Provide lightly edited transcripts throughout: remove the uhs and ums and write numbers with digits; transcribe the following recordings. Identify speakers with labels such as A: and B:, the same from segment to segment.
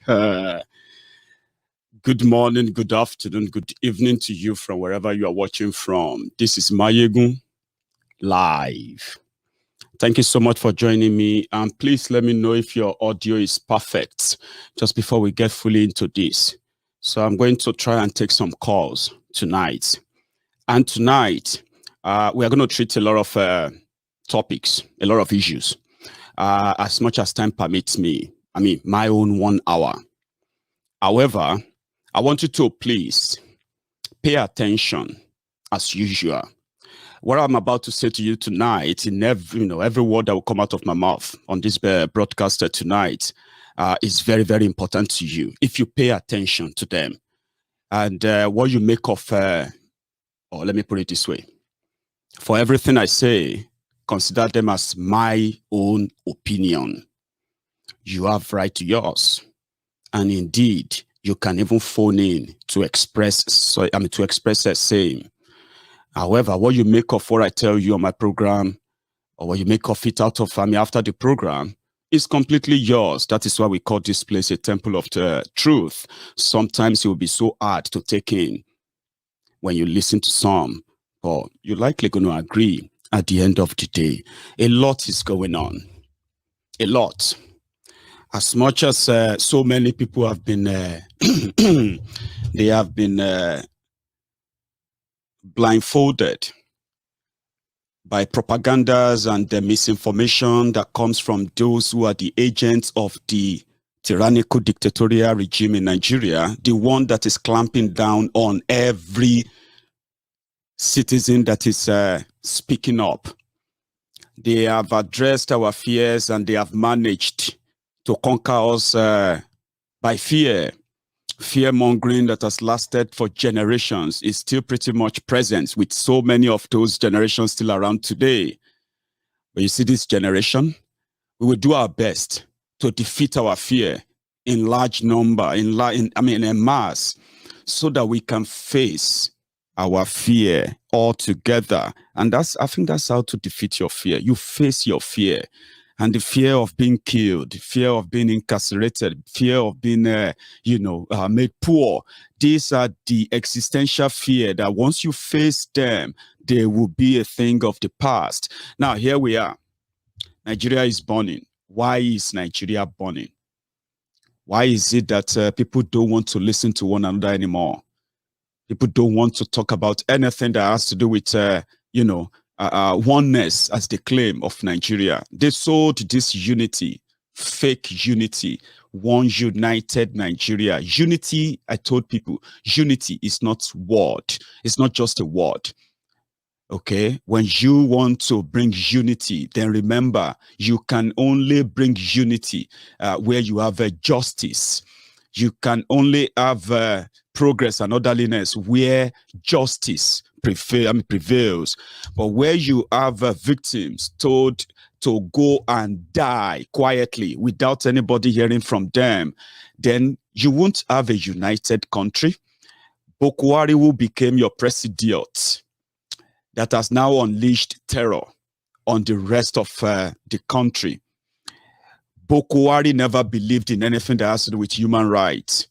A: Uh, Good morning, good afternoon, good evening to you from wherever you are watching from. This is Maiyegun live. Thank you so much for joining me. And please let me know if your audio is perfect just before we get fully into this. So I'm going to try and take some calls tonight. And tonight, we are going to treat a lot of topics, a lot of issues, as much as time permits me. I mean, my own 1 hour. However, I want you to please pay attention as usual. What I'm about to say to you tonight, in every word that will come out of my mouth on this broadcast tonight, is very, very important to you if you pay attention to them. And what you make of, or let me put it this way: for everything I say, consider them as my own opinion. You have right to yours, and indeed, you can even phone in to express the same. However, what you make of what I tell you on my program, or what you make of it out of after the program, is completely yours. That is why we call this place a temple of the truth. Sometimes it will be so hard to take in when you listen to some, but you're likely going to agree at the end of the day. A lot is going on. A lot. As much as so many people have been, they have been blindfolded by propagandas and the misinformation that comes from those who are the agents of the tyrannical dictatorial regime in Nigeria, the one that is clamping down on every citizen that is speaking up. They have addressed our fears and they have managed to conquer us by fear. Fear-mongering that has lasted for generations is still pretty much present, with so many of those generations still around today. But you see, this generation, we will do our best to defeat our fear in large number, in mass, so that we can face our fear all together. And I think that's how to defeat your fear. You face your fear. And the fear of being killed, fear of being incarcerated, fear of being, made poor. These are the existential fear that once you face them, they will be a thing of the past. Now, here we are. Nigeria is burning. Why is Nigeria burning? Why is it that people don't want to listen to one another anymore? People don't want to talk about anything that has to do with, oneness, as they claim, of Nigeria. They sold this unity, fake unity, one united Nigeria. Unity, I told people, unity is not word. It's not just a word. Okay, when you want to bring unity, then remember, you can only bring unity where you have justice. You can only have progress and orderliness where justice prevails. But where you have victims told to go and die quietly without anybody hearing from them, then you won't have a united country. Boko Haram, who became your president, that has now unleashed terror on the rest of the country. Boko Haram never believed in anything that has to do with human rights.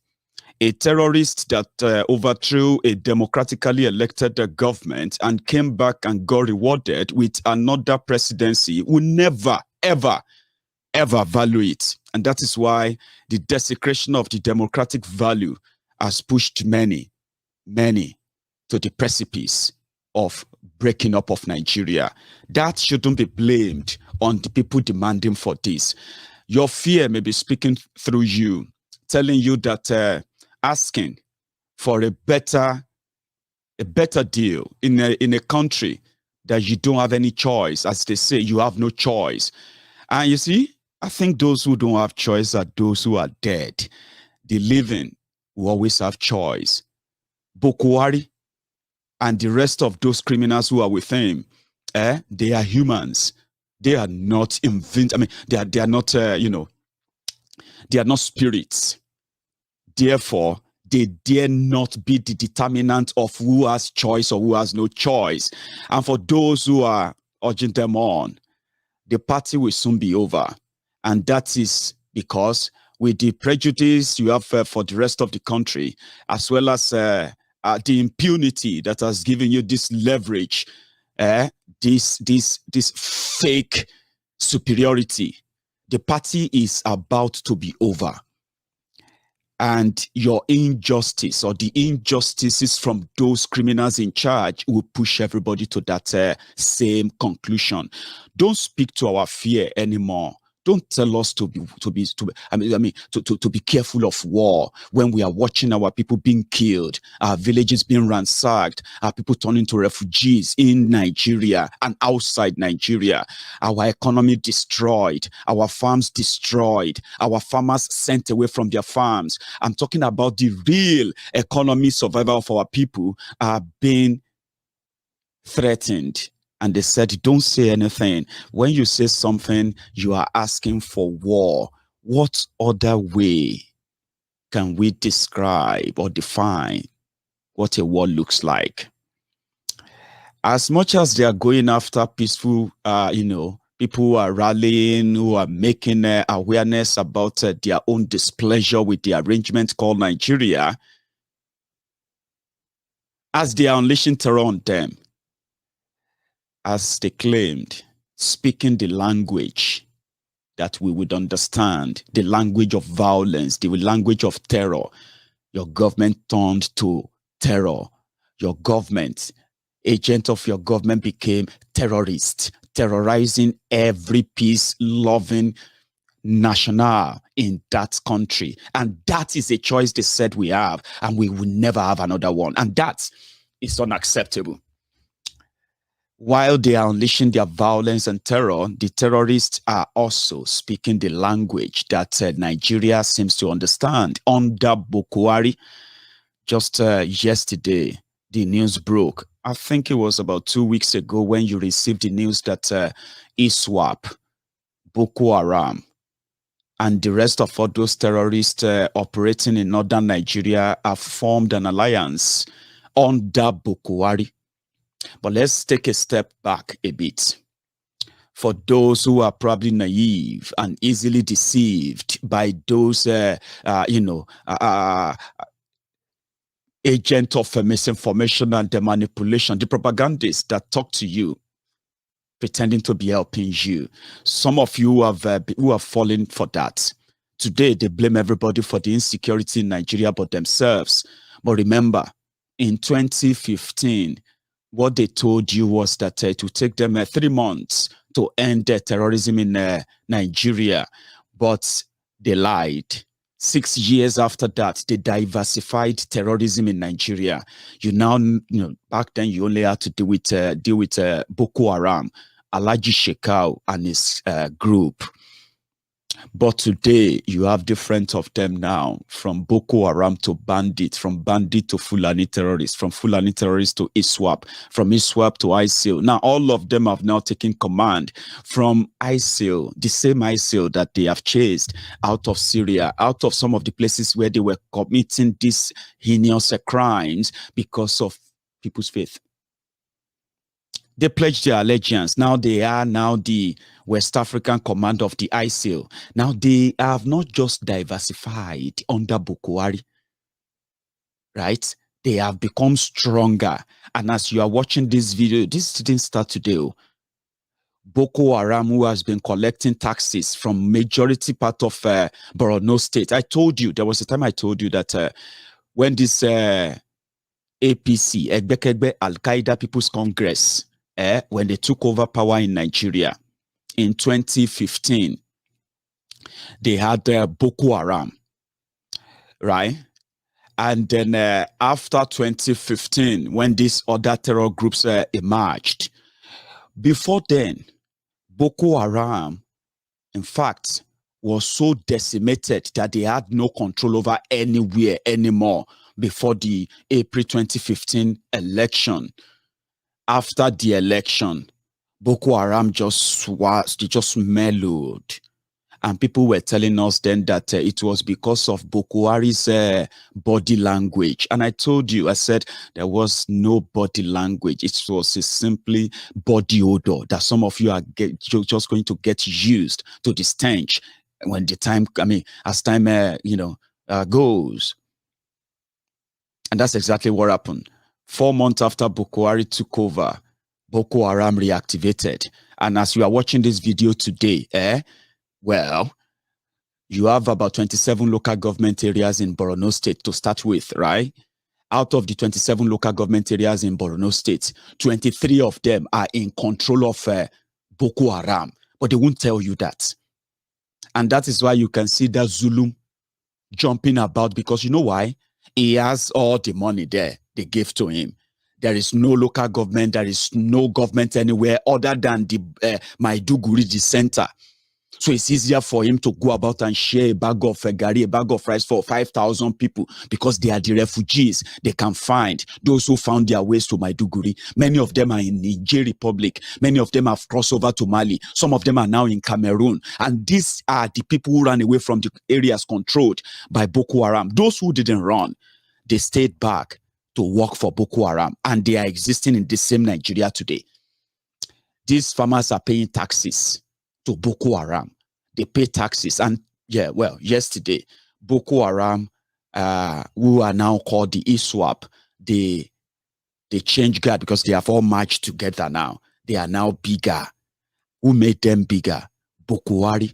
A: A terrorist that overthrew a democratically elected government and came back and got rewarded with another presidency will never, ever, ever value it. And that is why the desecration of the democratic value has pushed many, many to the precipice of breaking up of Nigeria. That shouldn't be blamed on the people demanding for this. Your fear may be speaking through you, telling you that asking for a better deal in a country that you don't have any choice. As they say, you have no choice. And you see, I think those who don't have choice are those who are dead. The living will always have choice. Boko Haram and the rest of those criminals who are with him, they are humans. They are not they are not, they are not spirits. Therefore, they dare not be the determinant of who has choice or who has no choice. And for those who are urging them on, the party will soon be over. And that is because with the prejudice you have for the rest of the country, as well as the impunity that has given you this leverage, this fake superiority, the party is about to be over. And your injustice or the injustices from those criminals in charge will push everybody to that same conclusion. Don't speak to our fear anymore. Don't tell us to be careful of war when we are watching our people being killed, our villages being ransacked, our people turning to refugees in Nigeria and outside Nigeria, our economy destroyed, our farms destroyed, our farmers sent away from their farms. I'm talking about the real economy survival of our people are being threatened. And they said, don't say anything. When you say something, you are asking for war. What other way can we describe or define what a war looks like? As much as they are going after peaceful, people who are rallying, who are making awareness about their own displeasure with the arrangement called Nigeria, as they are unleashing terror on them, as they claimed, speaking the language that we would understand, the language of violence, the language of terror, your government turned to terror. Your government, agent of your government became terrorist, terrorizing every peace-loving national in that country. And that is a choice they said we have, and we will never have another one. And that is unacceptable. While they are unleashing their violence and terror, the terrorists are also speaking the language that Nigeria seems to understand. Under Boko Haram, just yesterday, the news broke. I think it was about 2 weeks ago when you received the news that ISWAP, Boko Haram, and the rest of all those terrorists operating in northern Nigeria have formed an alliance under Boko Haram. But let's take a step back a bit. For those who are probably naive and easily deceived by those, agent of misinformation and the manipulation, the propagandists that talk to you, pretending to be helping you. Some of you who have fallen for that. Today, they blame everybody for the insecurity in Nigeria but themselves. But remember, in 2015, what they told you was that it would take them 3 months to end terrorism in Nigeria, but they lied. 6 years after that, they diversified terrorism in Nigeria. Back then you only had to deal with Boko Haram, Alhaji Shekau and his group. But today, you have different of them now, from Boko Haram to bandit, from bandit to Fulani terrorists, from Fulani terrorists to ISWAP, from ISWAP to ISIL. Now, all of them have now taken command from ISIL, the same ISIL that they have chased out of Syria, out of some of the places where they were committing these heinous crimes because of people's faith. They pledged their allegiance. Now they are the West African command of the ISIL. Now they have not just diversified under Boko Haram, right? They have become stronger. And as you are watching this video, this didn't start today. Boko Haram, who has been collecting taxes from majority part of Borno State. I told you, there was a time I told you that when this APC, Egbekegbe Al-Qaeda People's Congress, when they took over power in Nigeria in 2015, they had Boko Haram, right? And then after 2015, when these other terror groups emerged, before then, Boko Haram, in fact, was so decimated that they had no control over anywhere anymore before the April 2015 election. After the election, Boko Haram just mellowed. And people were telling us then that it was because of Boko Haram's body language. And I told you, I said there was no body language. It was simply body odor that some of you are just going to get used to the stench when the time, as time, goes. And that's exactly what happened. 4 months after Boko Haram took over, Boko Haram reactivated. And as you are watching this video today, well, you have about 27 local government areas in Borno State to start with, right? Out of the 27 local government areas in Borno State, 23 of them are in control of Boko Haram, but they won't tell you that. And that is why you can see that Zulum jumping about, because you know why? He has all the money there they gave to him. There is no local government, there is no government anywhere other than the Maiduguri, the center. So it's easier for him to go about and share a bag of gari, a bag of rice for 5,000 people, because they are the refugees they can find. Those who found their ways to Maiduguri. Many of them are in Niger Republic. Many of them have crossed over to Mali. Some of them are now in Cameroon. And these are the people who ran away from the areas controlled by Boko Haram. Those who didn't run, they stayed back to work for Boko Haram. And they are existing in the same Nigeria today. These farmers are paying taxes to Boko Haram. They pay taxes. And yesterday, Boko Haram, who are now called the ISWAP, they changed guard because they have all marched together now. They are now bigger. Who made them bigger? Boko Haram.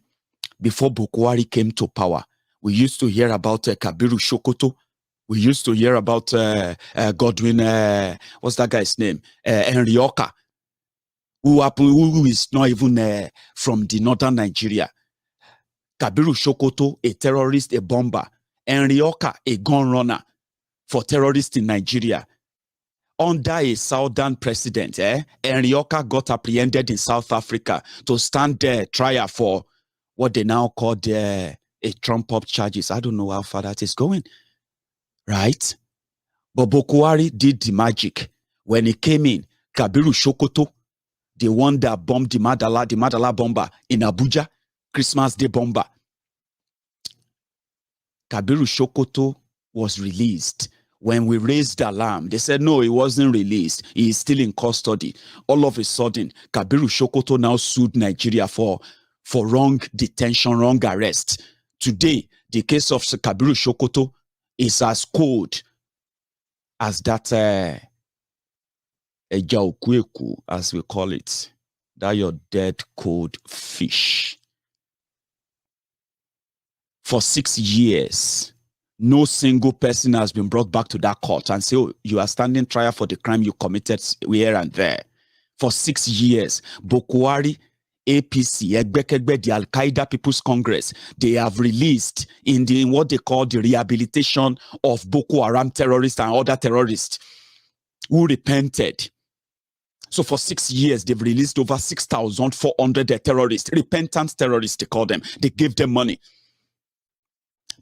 A: Before Boko Haram came to power, we used to hear about Kabiru Sokoto. We used to hear about Godwin, what's that guy's name? Henry Oka, who is not even from the northern Nigeria. Kabiru Sokoto, a terrorist, a bomber. Henry Oka, a gun runner for terrorists in Nigeria. Under a southern president, Henry Oka got apprehended in South Africa to stand there trial for what they now call a trump-up charges. I don't know how far that is going, right? But Boko Haram did the magic. When he came in, Kabiru Sokoto, the one that bombed the Madala bomber in Abuja, Christmas Day bomber. Kabiru Sokoto was released. When we raised the alarm, they said, no, he wasn't released. He is still in custody. All of a sudden, Kabiru Sokoto now sued Nigeria for wrong detention, wrong arrest. Today, the case of Kabiru Sokoto is as cold as that Ejaukueku, as we call it, that your dead cold fish. For 6 years, no single person has been brought back to that court and say, oh, you are standing trial for the crime you committed here and there. For 6 years, Boko Haram, APC, Execcutive, the Al-Qaeda People's Congress, they have released in what they call the rehabilitation of Boko Haram terrorists and other terrorists who repented. So for 6 years, they've released over 6,400 terrorists, repentant terrorists, they call them. They gave them money.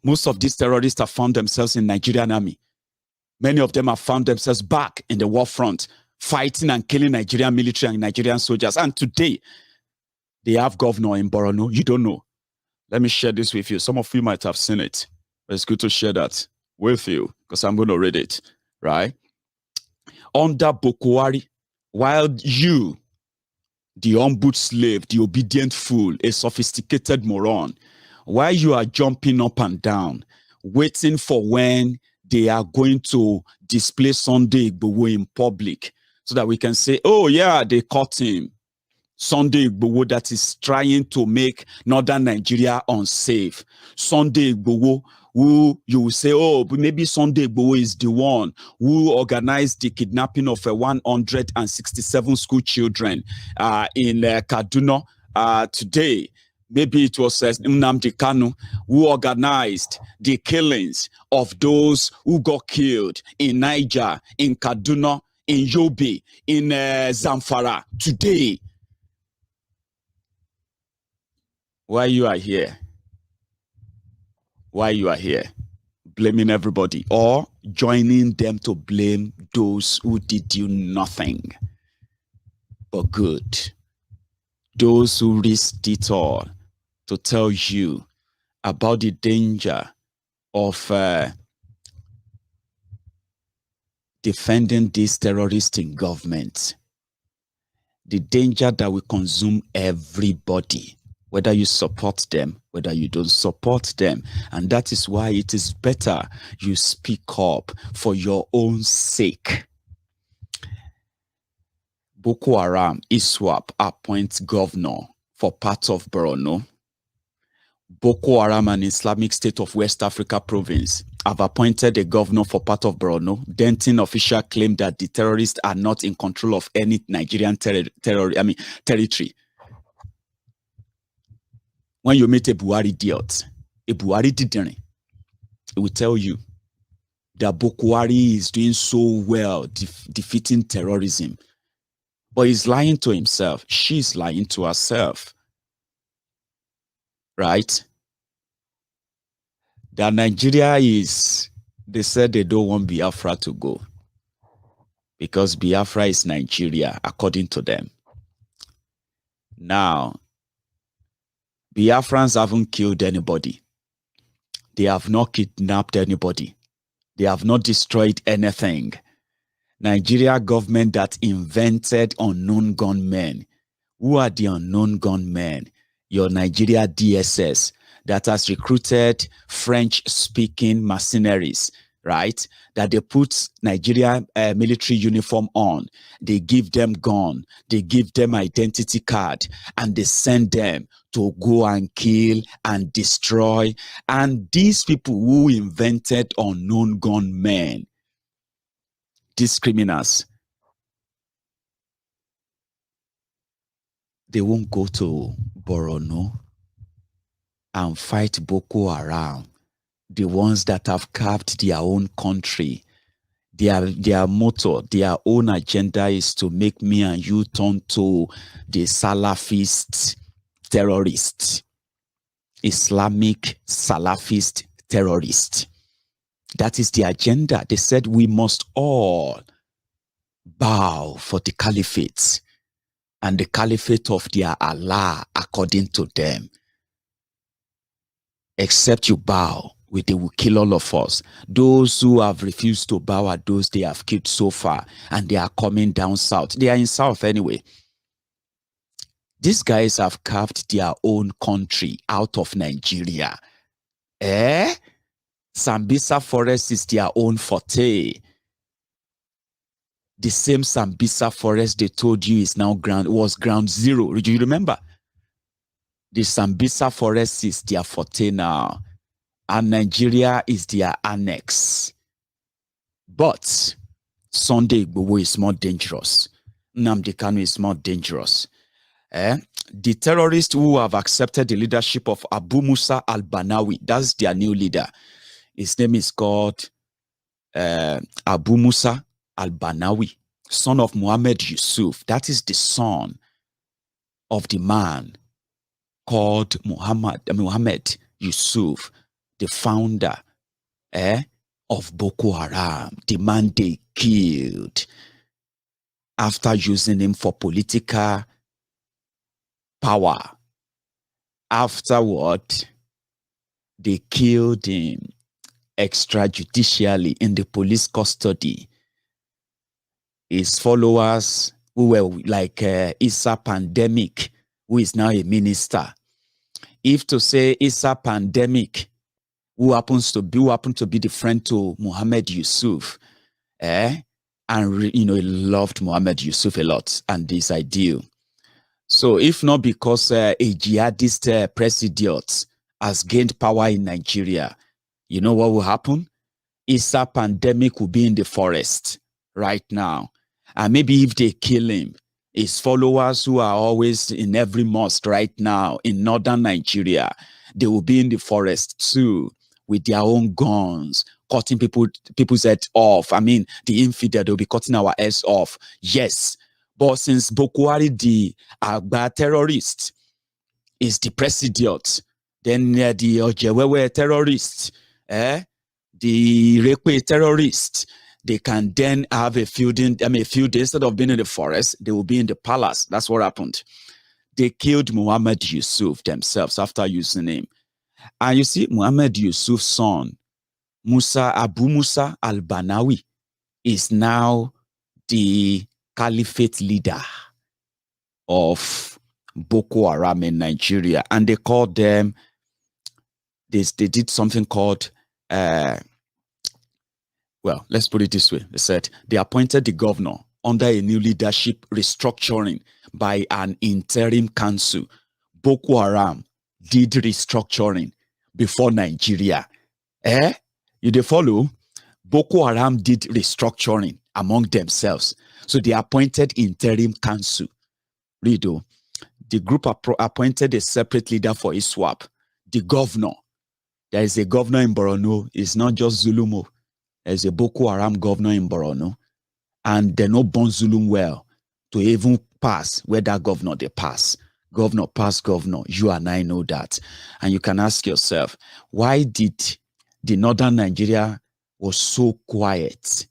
A: Most of these terrorists have found themselves in Nigerian army. Many of them have found themselves back in the war front, fighting and killing Nigerian military and Nigerian soldiers. And today, they have governor in Borno. You don't know. Let me share this with you. Some of you might have seen it. But it's good to share that with you because I'm going to read it, right? Under Boko Haram, while you, the humbled slave, the obedient fool, a sophisticated moron, while you are jumping up and down, waiting for when they are going to display Sunday Igboho in public so that we can say, oh yeah, they caught him. Sunday Igboho that is trying to make northern Nigeria unsafe. Sunday Igboho, who you will say, oh, maybe Sunday Igboho is the one who organized the kidnapping of 167 school children in Kaduna today. Maybe it was Nnamdi Kanu who organized the killings of those who got killed in Niger, in Kaduna, in Yobe, in Zamfara today. Why you are here? Why you are here? Blaming everybody or joining them to blame those who did you nothing but good. Those who risked it all to tell you about the danger of defending this terrorist in government. The danger that will consume everybody. whether you support them, whether you don't support them. And that is why it is better you speak up for your own sake. Boko Haram, ISWAP, appoints governor for part of Borno. Boko Haram and Islamic State of West Africa province have appointed a governor for part of Borno. Denton official claimed that the terrorists are not in control of any Nigerian territory. When you meet a Buhari idiot, a Buhari didn't, it will tell you that Boko Haram is doing so well defeating terrorism. But he's lying to himself. She's lying to herself. Right? That Nigeria is, they said they don't want Biafra to go. Because Biafra is Nigeria, according to them. Now, Biafrans haven't killed anybody. They have not kidnapped anybody. They have not destroyed anything. Nigeria government that invented unknown gunmen. Who are the unknown gunmen? Your Nigeria DSS that has recruited French-speaking mercenaries, right? That they put Nigeria military uniform on. They give them gun. They give them identity card. And they send them to go and kill and destroy. And these people who invented unknown gunmen, these criminals, they won't go to Borno and fight Boko Haram, the ones that have carved their own country. Their motto, their own agenda is to make me and you turn to the Salafist terrorists, Islamic Salafist terrorists. That is the agenda. They said we must all bow for the caliphate and the caliphate of their Allah according to them. Except you bow, they will kill all of us. Those who have refused to bow are those they have killed so far, and they are coming down south. They are in south anyway. These guys have carved their own country out of Nigeria. Sambisa forest is their own forte. The same Sambisa forest they told you is now was ground zero. Do you remember? The Sambisa forest is their forte now. And Nigeria is their annex. But Sunday Igboho is more dangerous. Nnamdi Kanu is more dangerous. The terrorists who have accepted the leadership of Abu Musa al-Banawi, that's their new leader. His name is called Abu Musa al-Banawi, son of Muhammad Yusuf. That is the son of the man called Muhammad Yusuf, the founder of Boko Haram, the man they killed after using him for political power. Afterward, they killed him extrajudicially in the police custody. His followers, who were like Issa Pandemic, who is now a minister. If to say Issa Pandemic, who happened to be the friend to Muhammad Yusuf, and he loved Muhammad Yusuf a lot, and this ideal. So if not because a jihadist president has gained power in Nigeria, you know what will happen? Issa Pandemic will be in the forest right now. And maybe if they kill him, his followers who are always in every mosque right now in northern Nigeria, they will be in the forest too with their own guns, cutting people's heads off. I mean, the infidel, they'll be cutting our heads off. Yes. But since Boko Haram, the Agba terrorist, is the president, then the Ojewewe terrorist, the Rekwe terrorist, they can then have a few days, instead of being in the forest, they will be in the palace. That's what happened. They killed Muhammad Yusuf themselves after using him. And you see, Muhammad Yusuf's son, Abu Musa al-Banawi, is now the caliphate leader of Boko Haram in Nigeria, and they called them, they did something called, well, let's put it this way. They said they appointed the governor under a new leadership restructuring by an interim council. Boko Haram did restructuring before Nigeria. You dey follow? Boko Haram did restructuring among themselves. So they appointed interim council. Read, the group appointed a separate leader for ISWAP. The governor, there is a governor in Borno. It's not just Zulumo. There's a Boko Haram governor in Borno. And they no born Zulum well to even pass where that governor they pass. Governor pass governor. You and I know that. And you can ask yourself, why did the northern Nigeria was so quiet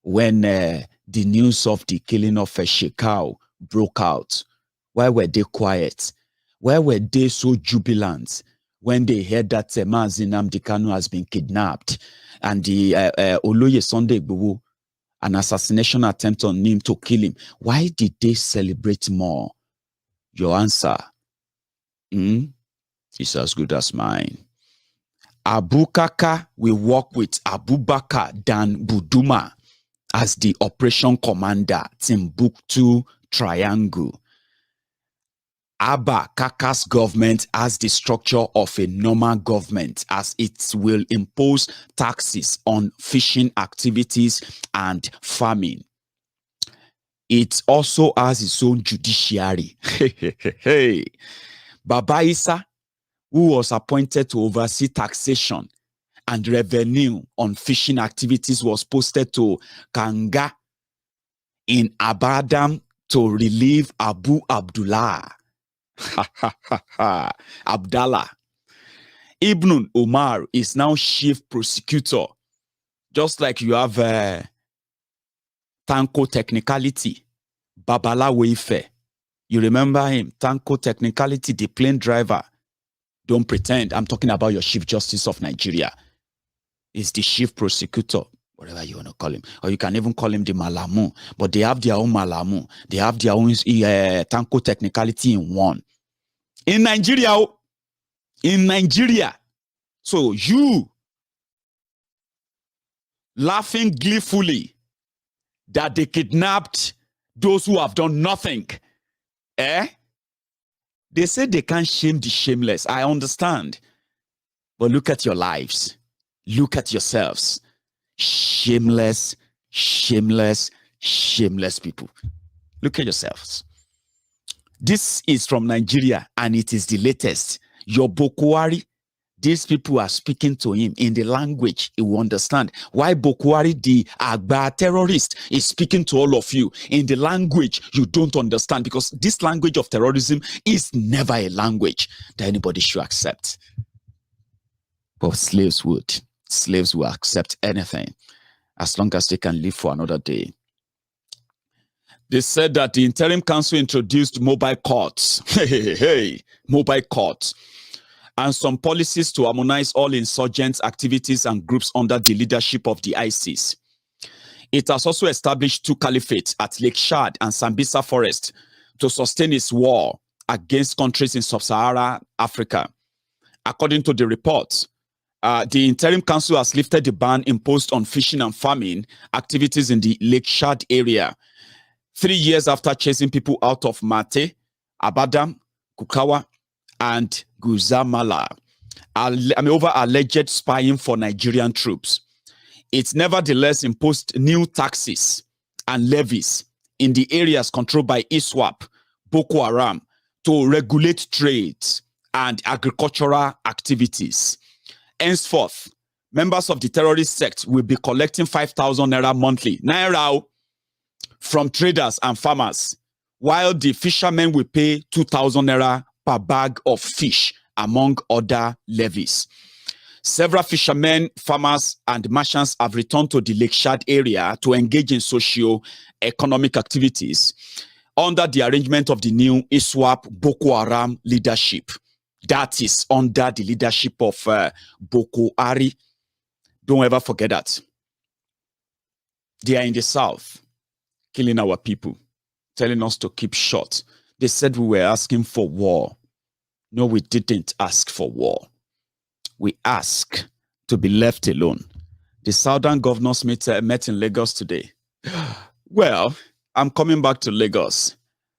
A: when the news of the killing of a Shekau broke out? Why were they quiet? Why were they so jubilant when they heard that Mazi Nnamdi Kanu has been kidnapped and the Oloye Sunday Igboho, an assassination attempt on him to kill him? Why did they celebrate more? Your answer is as good as mine. Abu Kaka will work with Abubakar Dan Buduma as the operation commander, Timbuktu Triangle. Abba Kaka's government has the structure of a normal government, as it will impose taxes on fishing activities and farming. It also has its own judiciary. Baba Issa, who was appointed to oversee taxation and revenue on fishing activities, was posted to Kanga in Abadam to relieve Abu Abdullah. Abdallah. Ibn Omar is now chief prosecutor, just like you have Tanko Technicality, Babala Weife. You remember him, Tanko Technicality, the plane driver. Don't pretend. I'm talking about your Chief Justice of Nigeria. He's the chief prosecutor, whatever you want to call him. Or you can even call him the Malamu. But they have their own Malamu. They have their own Tanko Technicality in one. In Nigeria. In Nigeria. So you laughing gleefully that they kidnapped those who have done nothing. They say they can't shame the shameless. I understand. But look at your lives. Look at yourselves. Shameless, shameless, shameless people. Look at yourselves. This is from Nigeria, and it is the latest. Your Boko Haram, these people are speaking to him in the language he will understand. Why Boko Haram, the Agba terrorist, is speaking to all of you in the language you don't understand, because this language of terrorism is never a language that anybody should accept. But slaves would. Slaves will accept anything as long as they can live for another day. They said that the interim council introduced mobile courts. Mobile courts. And some policies to harmonize all insurgent activities and groups under the leadership of the ISIS. It has also established 2 caliphates at Lake Chad and Sambisa Forest to sustain its war against countries in sub-Saharan Africa. According to the report, the interim council has lifted the ban imposed on fishing and farming activities in the Lake Chad area 3 years after chasing people out of Mate, Abadam, Kukawa, and Guzamala over alleged spying for Nigerian troops. It nevertheless imposed new taxes and levies in the areas controlled by ISWAP, Boko Haram, to regulate trades and agricultural activities. Henceforth, members of the terrorist sect will be collecting 5,000 naira monthly, from traders and farmers, while the fishermen will pay 2,000 naira per bag of fish, among other levies. Several fishermen, farmers, and merchants have returned to the Lake Chad area to engage in socio-economic activities under the arrangement of the new ISWAP Boko Haram leadership. That is under the leadership of Boko Haram. Don't ever forget that. They are in the south, killing our people, telling us to keep short, They said we were asking for war. No, we didn't ask for war. We asked to be left alone. The Southern governors met in Lagos today. Well, I'm coming back to Lagos.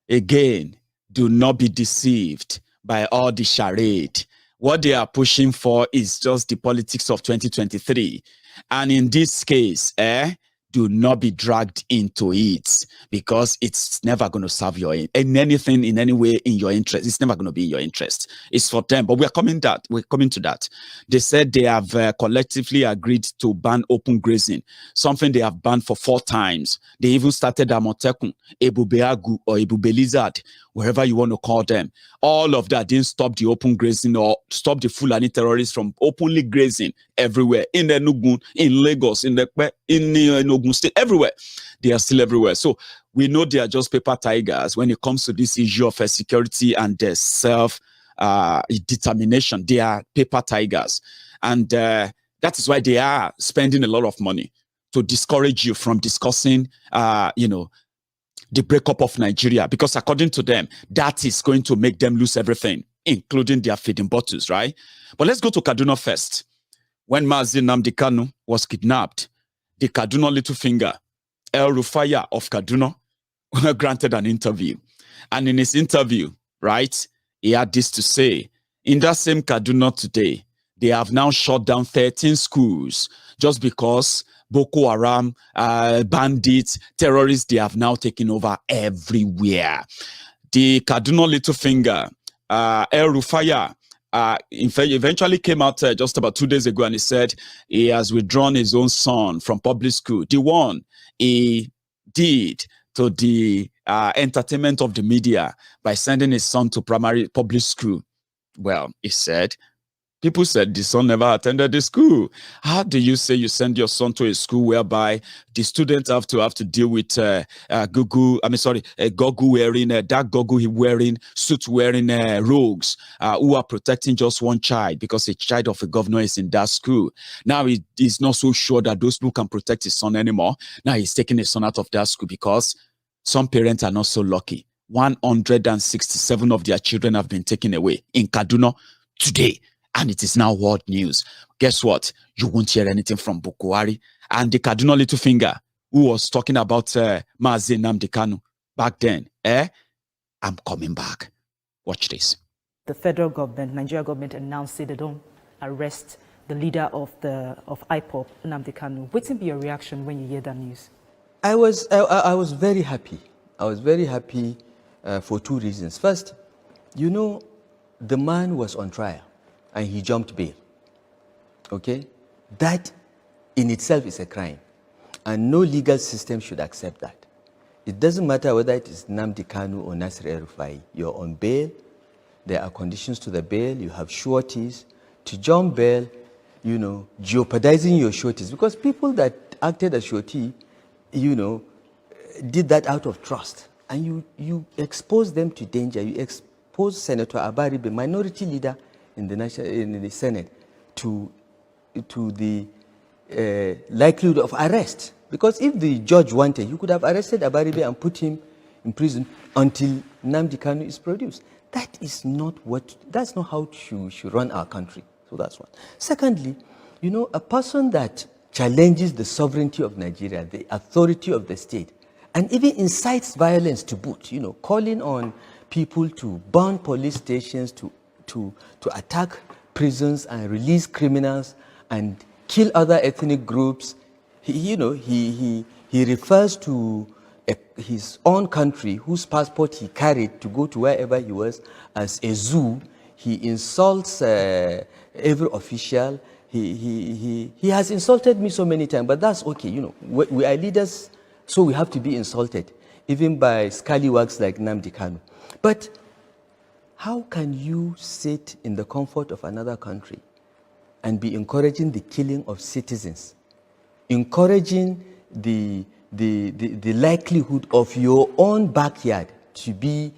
A: Again, do not be deceived by all the charade. What they are pushing for is just the politics of 2023. And in this case, do not be dragged into it, because it's never going to serve your in anything in any way in your interest. It's never going to be in your interest. It's for them. But we're coming to that. They said they have collectively agreed to ban open grazing, something they have banned for 4 times. They even started Amotekun, Ebubeagu, or Ebube Lizard, wherever you want to call them. All of that didn't stop the open grazing or stop the Fulani terrorists from openly grazing everywhere. In Enugu, in Lagos, in Ogun State, everywhere. They are still everywhere. So we know they are just paper tigers when it comes to this issue of security and self-determination. They are paper tigers. And that is why they are spending a lot of money to discourage you from discussing, the breakup of Nigeria, because according to them, that is going to make them lose everything, including their feeding bottles, right? But let's go to Kaduna first. When Mazi Nnamdi Kanu was kidnapped, the Kaduna little finger, El Rufaya of Kaduna, granted an interview. And in his interview, right, he had this to say: in that same Kaduna today, they have now shut down 13 schools just because Boko Haram, bandits, terrorists, they have now taken over everywhere. The Kaduna little finger, El Rufaya, in fact, eventually came out just about 2 days ago, and he said he has withdrawn his own son from public school. The one he did to the entertainment of the media by sending his son to primary public school. Well, he said, people said the son never attended the school. How do you say you send your son to a school whereby the students have to deal with goggle wearing, dark goggle wearing, suit wearing rogues who are protecting just one child because a child of a governor is in that school. Now he's not so sure that those people can protect his son anymore. Now he's taking his son out of that school because some parents are not so lucky. 167 of their children have been taken away in Kaduna today. And it is now world news. Guess what? You won't hear anything from Buhari and the Kaduna little finger who was talking about Mazi Nnamdi Kanu back then. I'm coming back. Watch this.
B: The federal government, Nigeria government, announced that they don't arrest the leader of IPOB, Nnamdi Kanu. What will be your reaction when you hear that news?
C: I was very happy. I was very happy for 2 reasons. First, the man was on trial and he jumped bail. Okay? That in itself is a crime. And no legal system should accept that. It doesn't matter whether it is Nnamdi Kanu or Nasir El-Rufai. You're on bail. There are conditions to the bail. You have sureties. To jump bail, jeopardizing your sureties. Because people that acted as surety, did that out of trust. And you expose them to danger. You expose Senator Abari, the minority leader in the Senate, to the likelihood of arrest. Because if the judge wanted, you could have arrested Abaribe and put him in prison until Nnamdi Kanu is produced. That's not how we should run our country. So that's one. Secondly, a person that challenges the sovereignty of Nigeria, the authority of the state, and even incites violence to boot, calling on people to burn police stations, to attack prisons and release criminals and kill other ethnic groups. He refers to his own country, whose passport he carried to go to wherever he was, as a zoo. He insults every official. He has insulted me so many times, but that's okay. We are leaders, so we have to be insulted, even by scallywags like Nnamdi Kanu. But how can you sit in the comfort of another country and be encouraging the killing of citizens, encouraging the likelihood of your own backyard to be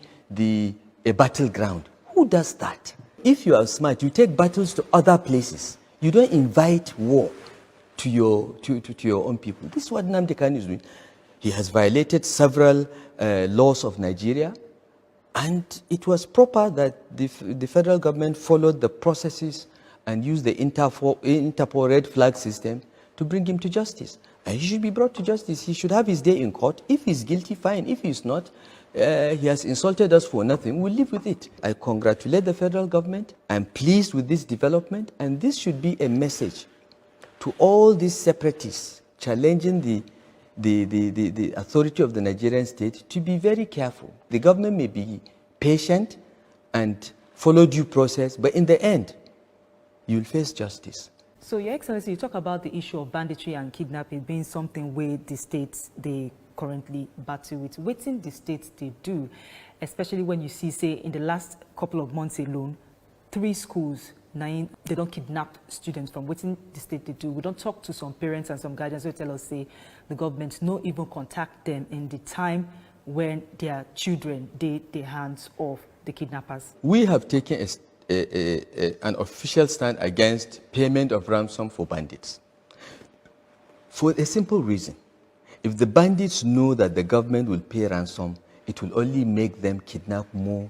C: a battleground? Who does that? If you are smart, you take battles to other places. You don't invite war to your own people. This is what Nnamdi Kanu is doing. He has violated several laws of Nigeria, And it was proper that the federal government followed the processes and used the Interpol red flag system to bring him to justice. And he should be brought to justice. He should have his day in court. If he's guilty, fine. If he's not, he has insulted us for nothing. We'll live with it. I congratulate the federal government. I'm pleased with this development. And this should be a message to all these separatists challenging the authority of the Nigerian state to be very careful. The government may be patient and follow due process, but in the end, you'll face justice.
B: So, Your Excellency, you talk about the issue of banditry and kidnapping being something where the states, they currently battle with. Waiting the states they do, especially when you see, say, in the last couple of months alone, 3 schools, 9, they don't kidnap students from waiting the state they do. We don't talk to some parents and some guardians who tell us, say, the government no even contact them in the time when their children, their hands off the kidnappers.
C: We have taken an official stand against payment of ransom for bandits. For a simple reason. If the bandits know that the government will pay ransom, it will only make them kidnap more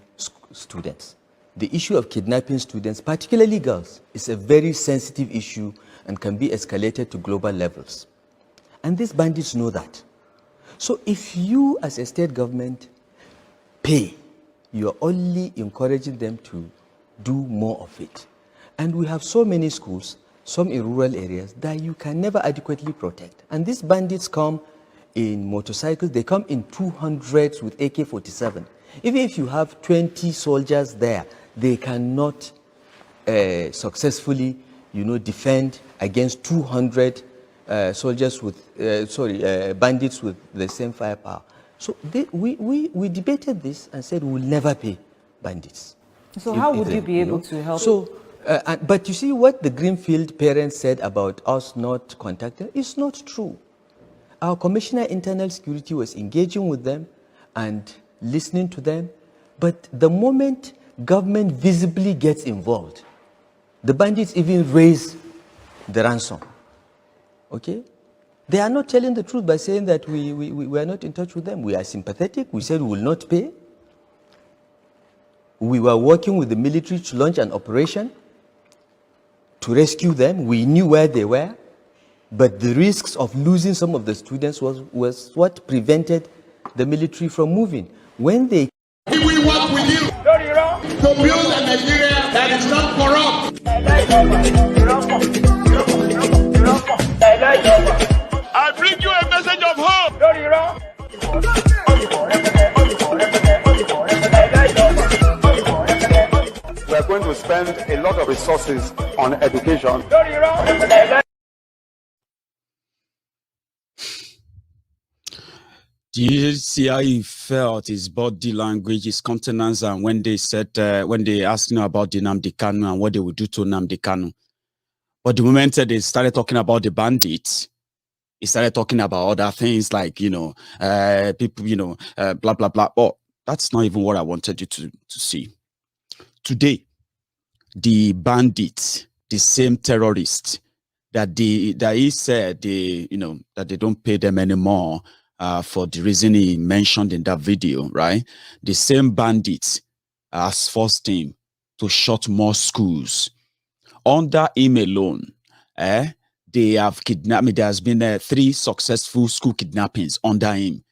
C: students. The issue of kidnapping students, particularly girls, is a very sensitive issue and can be escalated to global levels. And these bandits know that. So if you, as a state government, pay, you are only encouraging them to do more of it. And we have so many schools, some in rural areas, that you can never adequately protect. And these bandits come in motorcycles, they come in 200s with AK-47. Even if you have 20 soldiers there, they cannot successfully, defend against 200 soldiers with, bandits with the same firepower. So we debated this and said we will never pay bandits.
B: So how would you be able to help?
C: So, but you see what the Greenfield parents said about us not contacting is not true. Our Commissioner Internal Security was engaging with them and listening to them, but the moment government visibly gets involved, the bandits even raise the ransom. Okay? They are not telling the truth by saying that we are not in touch with them. We are sympathetic. We said we will not pay. We were working with the military to launch an operation to rescue them. We knew where they were. But the risks of losing some of the students was what prevented the military from moving. When they...
D: We work with you to build a Nigeria that is not corrupt. I bring you a message of hope. We are going to spend a lot of resources on education.
A: Do you see how he felt, his body language, his countenance, and when they said, when they asked him about the Nnamdi Kanu and what they would do to Nnamdi Kanu? But the moment they started talking about the bandits, he started talking about other things like, people, blah, blah, blah. But that's not even what I wanted you to see. Today, the bandits, the same terrorists that he said that they don't pay them anymore, for the reason he mentioned in that video, right? The same bandits has forced him to shut more schools. Under him alone, they have kidnapped. There has been 3 successful school kidnappings under him.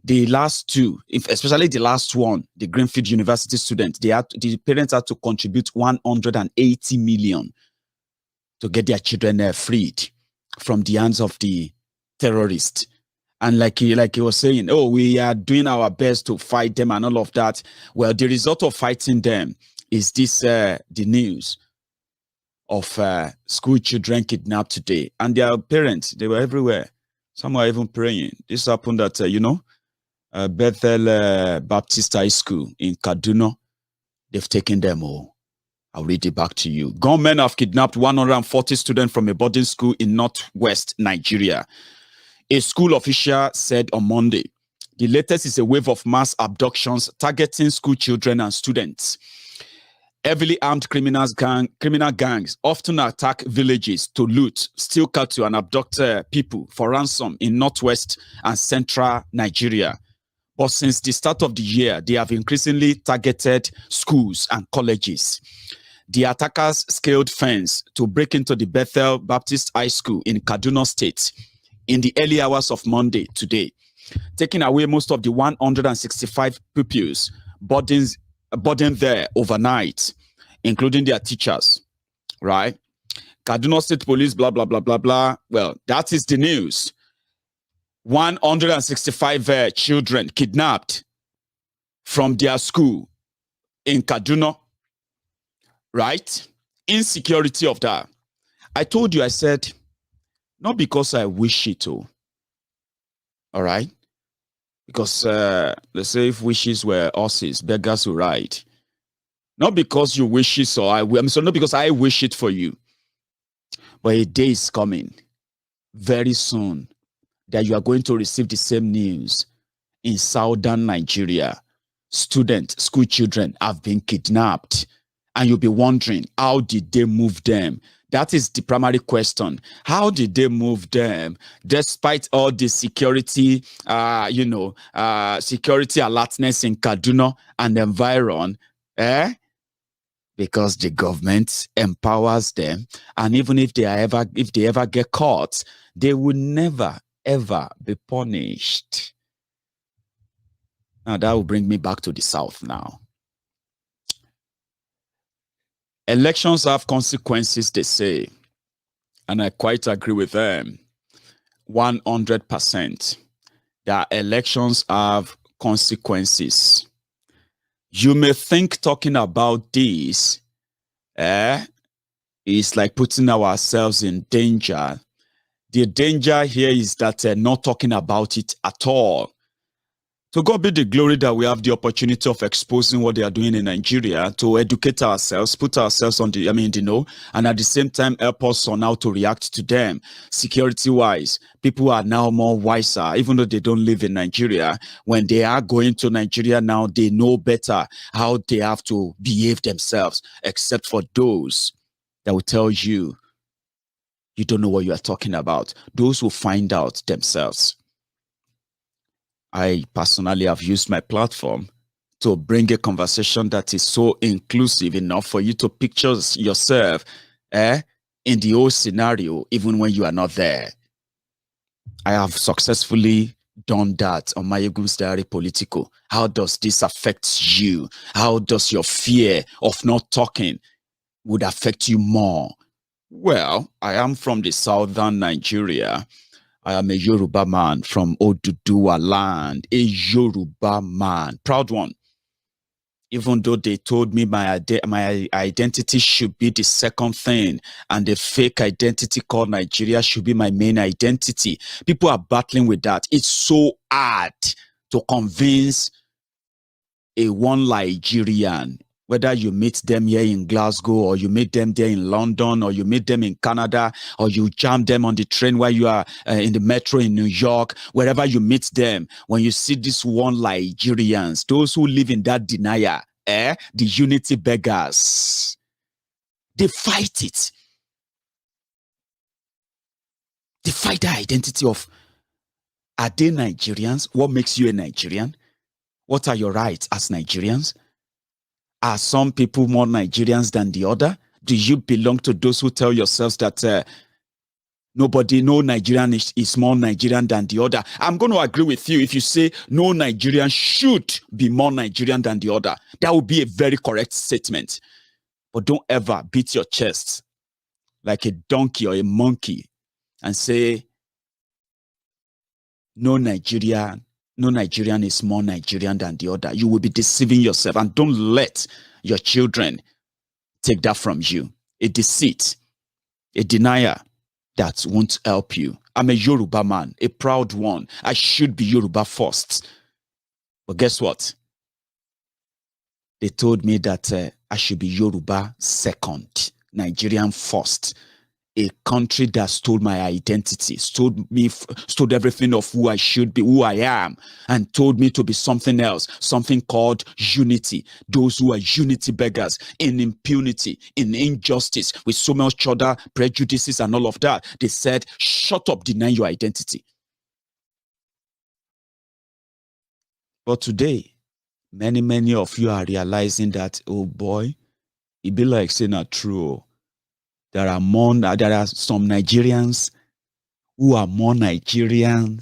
A: The last 2, especially the last one, the Greenfield University student, the parents had to contribute 180 million to get their children freed from the hands of the terrorists. And like he was saying, oh, we are doing our best to fight them and all of that. Well, the result of fighting them is this, the news of school children kidnapped today. And their parents, they were everywhere. Some were even praying. This happened at, Bethel Baptist High School in Kaduna. They've taken them all. I'll read it back to you. Gunmen have kidnapped 140 students from a boarding school in northwest Nigeria. A school official said on Monday, the latest is a wave of mass abductions targeting school children and students. Heavily armed criminal gangs often attack villages to loot, steal cattle, and abduct people for ransom in northwest and central Nigeria. But since the start of the year, they have increasingly targeted schools and colleges. The attackers scaled fence to break into the Bethel Baptist High School in Kaduna State in the early hours of Monday today, taking away most of the 165 pupils boarding there overnight, including their teachers, right? Kaduna State Police, blah, blah, blah, blah, blah. Well, that is the news. 165 children kidnapped from their school in Kaduna, right? Insecurity of that. I told you, I said, not because I wish it to, all right? Because let's say if wishes were horses, beggars who ride. Not because you wish it, so not because I wish it for you. But a day is coming very soon that you are going to receive the same news in southern Nigeria. School children have been kidnapped. And you'll be wondering, how did they move them? That is the primary question. How did they move them despite all the security, security alertness in Kaduna and environ? Because the government empowers them, and even if they ever get caught, they will never ever be punished. Now that will bring me back to the South now. Elections have consequences, they say, and I quite agree with them 100%. That elections have consequences. You may think talking about this is like putting ourselves in danger. The danger here is that not talking about it at all. To God be the glory that we have the opportunity of exposing what they are doing in Nigeria, to educate ourselves, put ourselves on the know, and at the same time help us on how to react to them. Security-wise, people are now more wiser, even though they don't live in Nigeria. When they are going to Nigeria now, they know better how they have to behave themselves, except for those that will tell you, you don't know what you are talking about. Those who find out themselves. I personally have used my platform to bring a conversation that is so inclusive enough for you to picture yourself in the whole scenario, even when you are not there. I have successfully done that on Maiyegun's diary Politico. How does this affect you? How does your fear of not talking would affect you more? Well, I am from the southern Nigeria. I am a Yoruba man from Oduduwa land, a Yoruba man, proud one. Even though they told me my identity should be the second thing and the fake identity called Nigeria should be my main identity. People are battling with that. It's so hard to convince a one Nigerian, whether you meet them here in Glasgow or you meet them there in London or you meet them in Canada or you jam them on the train while you are in the metro in New York, wherever you meet them, when you see these one Nigerians, those who live in that denial, the unity beggars, they fight it. They fight the identity of, are they Nigerians? What makes you a Nigerian? What are your rights as Nigerians? Are some people more Nigerians than the other? Do you belong to those who tell yourselves that no Nigerian is more Nigerian than the other? I'm going to agree with you if you say no Nigerian should be more Nigerian than the other. That would be a very correct statement. But don't ever beat your chest like a donkey or a monkey and say no Nigerian is more Nigerian than the other. You will be deceiving yourself, and don't let your children take that from you. A deceit, a denier that won't help you. I'm a Yoruba man, a proud one. I should be Yoruba first. But guess what? They told me that I should be Yoruba second, Nigerian first. A country that stole my identity, stole everything of who I should be, who I am, and told me to be something else, something called unity. Those who are unity beggars in impunity, in injustice, with so much other prejudices and all of that. They said, shut up, deny your identity. But today, many of you are realizing that, oh boy, it be like saying not true. There are some Nigerians who are more Nigerian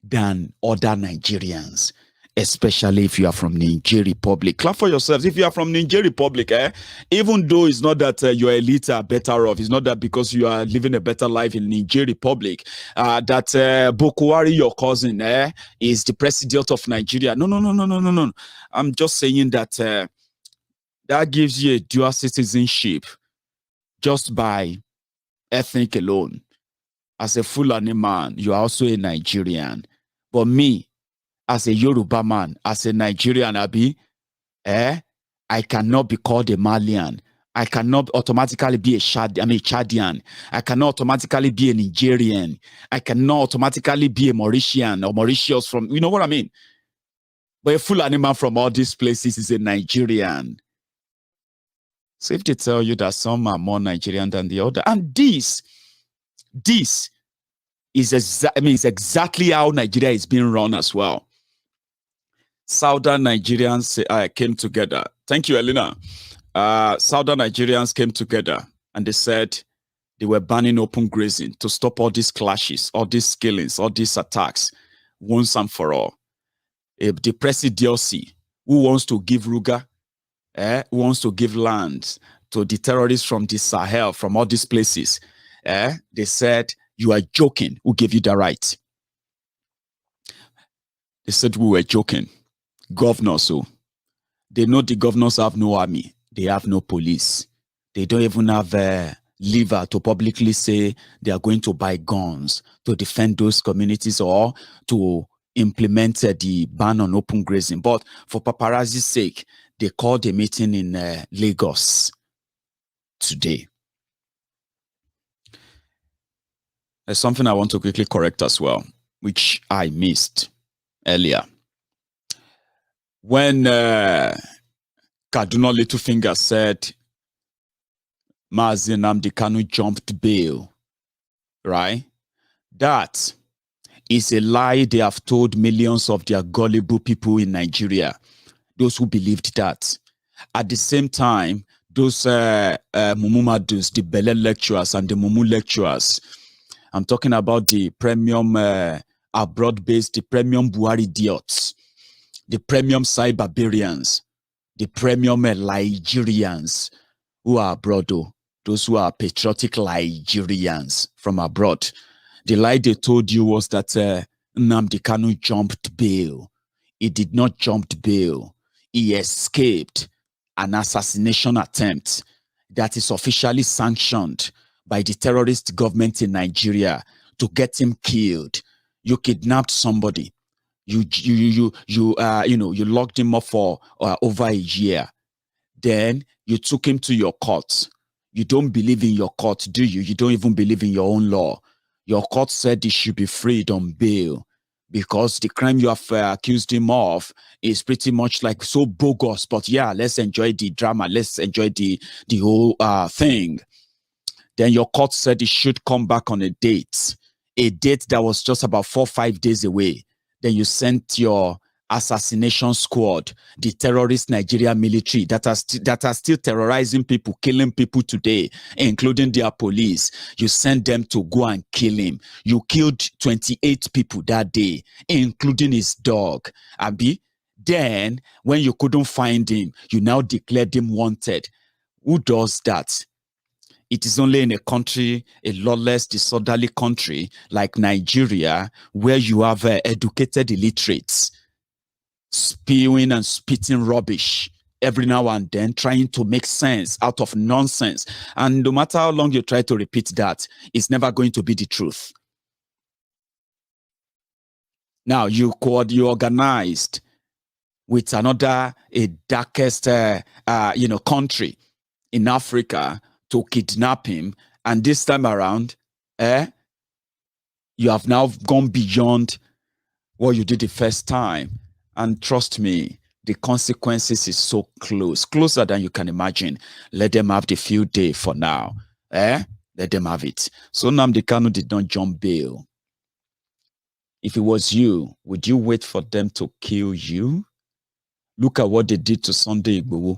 A: than other Nigerians, especially if you are from Niger Republic. Clap for yourselves. If you are from Niger Republic, even though it's not that your elite are better off, it's not that because you are living a better life in Niger Republic, that Boko Haram, your cousin, is the president of Nigeria. No. I'm just saying that that gives you a dual citizenship just by ethnic alone. As a Fulani man, you are also a Nigerian. But me, as a Yoruba man, as a Nigerian, I cannot be called a Malian. I cannot automatically be a Chadian. I cannot automatically be a Nigerian. I cannot automatically be a Mauritian or Mauritius from, you know what I mean? But a Fulani man from all these places is a Nigerian. So if they tell you that some are more Nigerian than the other, and this is exactly how Nigeria is being run as well. Southern Nigerians came together. Thank you, Elena. Southern Nigerians came together and they said they were banning open grazing to stop all these clashes, all these killings, all these attacks once and for all. The presidency, who wants to give Ruga, who wants to give land to the terrorists from the Sahel, from all these places, they said, you are joking. Who gave you the right? They said we were joking. Governors, so they know the governors have no army. They have no police. They don't even have a lever to publicly say they are going to buy guns to defend those communities or to implement the ban on open grazing. But for paparazzi's sake, they called a meeting in Lagos today. There's something I want to quickly correct as well, which I missed earlier. When Kaduna Littlefinger said Mazi Nnamdi Kanu jumped bail, right? That is a lie they have told millions of their gullible people in Nigeria, those who believed that. At the same time, those Mumumadus, the Bele lecturers and the Mumu lecturers, I'm talking about the premium abroad-based, the premium Buhari idiots, the premium cyberbarians, the premium Nigerians who are abroad, those who are patriotic Nigerians from abroad. The lie they told you was that Nnamdi Kanu jumped bail. He did not jump bail. He escaped an assassination attempt that is officially sanctioned by the terrorist government in Nigeria to get him killed. You kidnapped somebody. You locked him up for over a year. Then you took him to your court. You don't believe in your court, do you? You don't even believe in your own law. Your court said he should be freed on bail because the crime you have accused him of is pretty much like so bogus. But yeah, let's enjoy the drama. Let's enjoy the whole thing. Then your court said he should come back on a date that was just about 4 or 5 days away. Then you sent your assassination squad, the terrorist Nigeria military that are still terrorizing people, killing people today, including their police. You sent them to go and kill him. You killed 28 people that day, including his dog. Abi, then when you couldn't find him, you now declared him wanted. Who does that? It is only in a country, a lawless, disorderly country like Nigeria, where you have educated illiterates spewing and spitting rubbish every now and then, trying to make sense out of nonsense. And no matter how long you try to repeat that, it's never going to be the truth. Now, you organized with another, a darkest, country in Africa to kidnap him, and this time around, you have now gone beyond what you did the first time. And trust me, the consequences is so closer than you can imagine. Let them have the field day for now. Let them have it. So Nnamdi Kanu did not jump bail. If it was you, would you wait for them to kill you? Look at what they did to Sunday Igboho.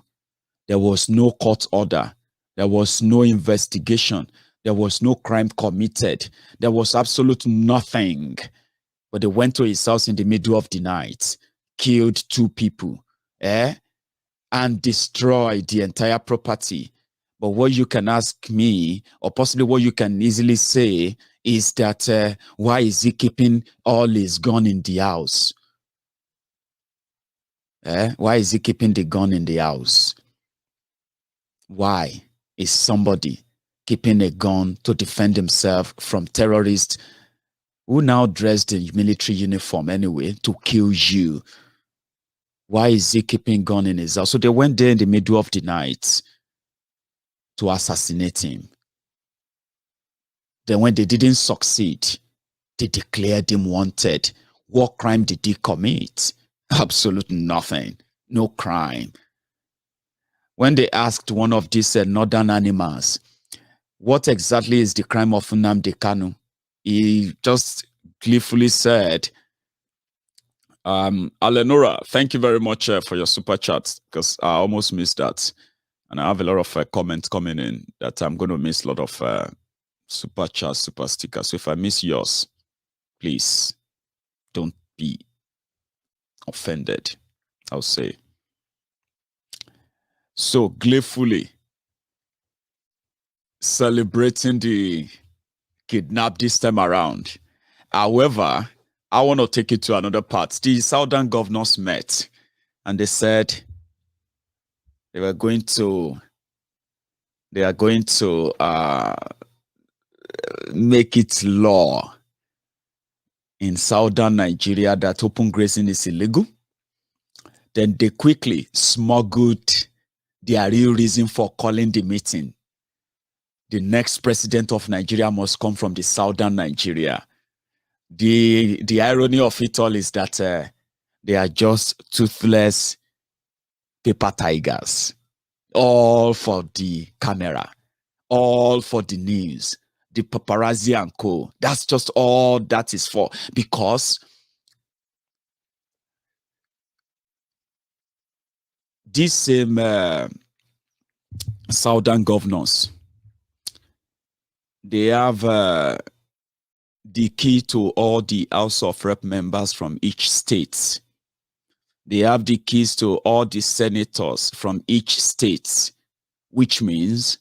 A: There was no court order. There was no investigation. There was no crime committed. There was absolute nothing. But they went to his house in the middle of the night, killed 2 people, and destroyed the entire property. But what you can ask me, or possibly what you can easily say, is that why is he keeping all his gun in the house? Why is he keeping the gun in the house? Why is somebody keeping a gun to defend himself from terrorists who now dressed in military uniform anyway to kill you? Why is he keeping gun in his house? So they went there in the middle of the night to assassinate him. Then when they didn't succeed, they declared him wanted. What crime did he commit? Absolutely nothing. No crime. When they asked one of these northern animals, what exactly is the crime of Nnamdi Kanu? He just gleefully said, Alenora, thank you very much for your super chat, because I almost missed that. And I have a lot of comments coming in that I'm going to miss a lot of super chat, super stickers. So if I miss yours, please don't be offended, I'll say. So gleefully celebrating the kidnap this time around. However, I want to take it to another part. The southern governors met and they said they are going to make it law in southern Nigeria that open grazing is illegal. Then they quickly smuggled their real reason for calling the meeting. The next president of Nigeria must come from the southern Nigeria. The irony of it all is that they are just toothless paper tigers, all for the camera, all for the news, the paparazzi and co. That's just all that is for, because these same southern governors, they have the key to all the House of Rep members from each state. They have the keys to all the senators from each state, which means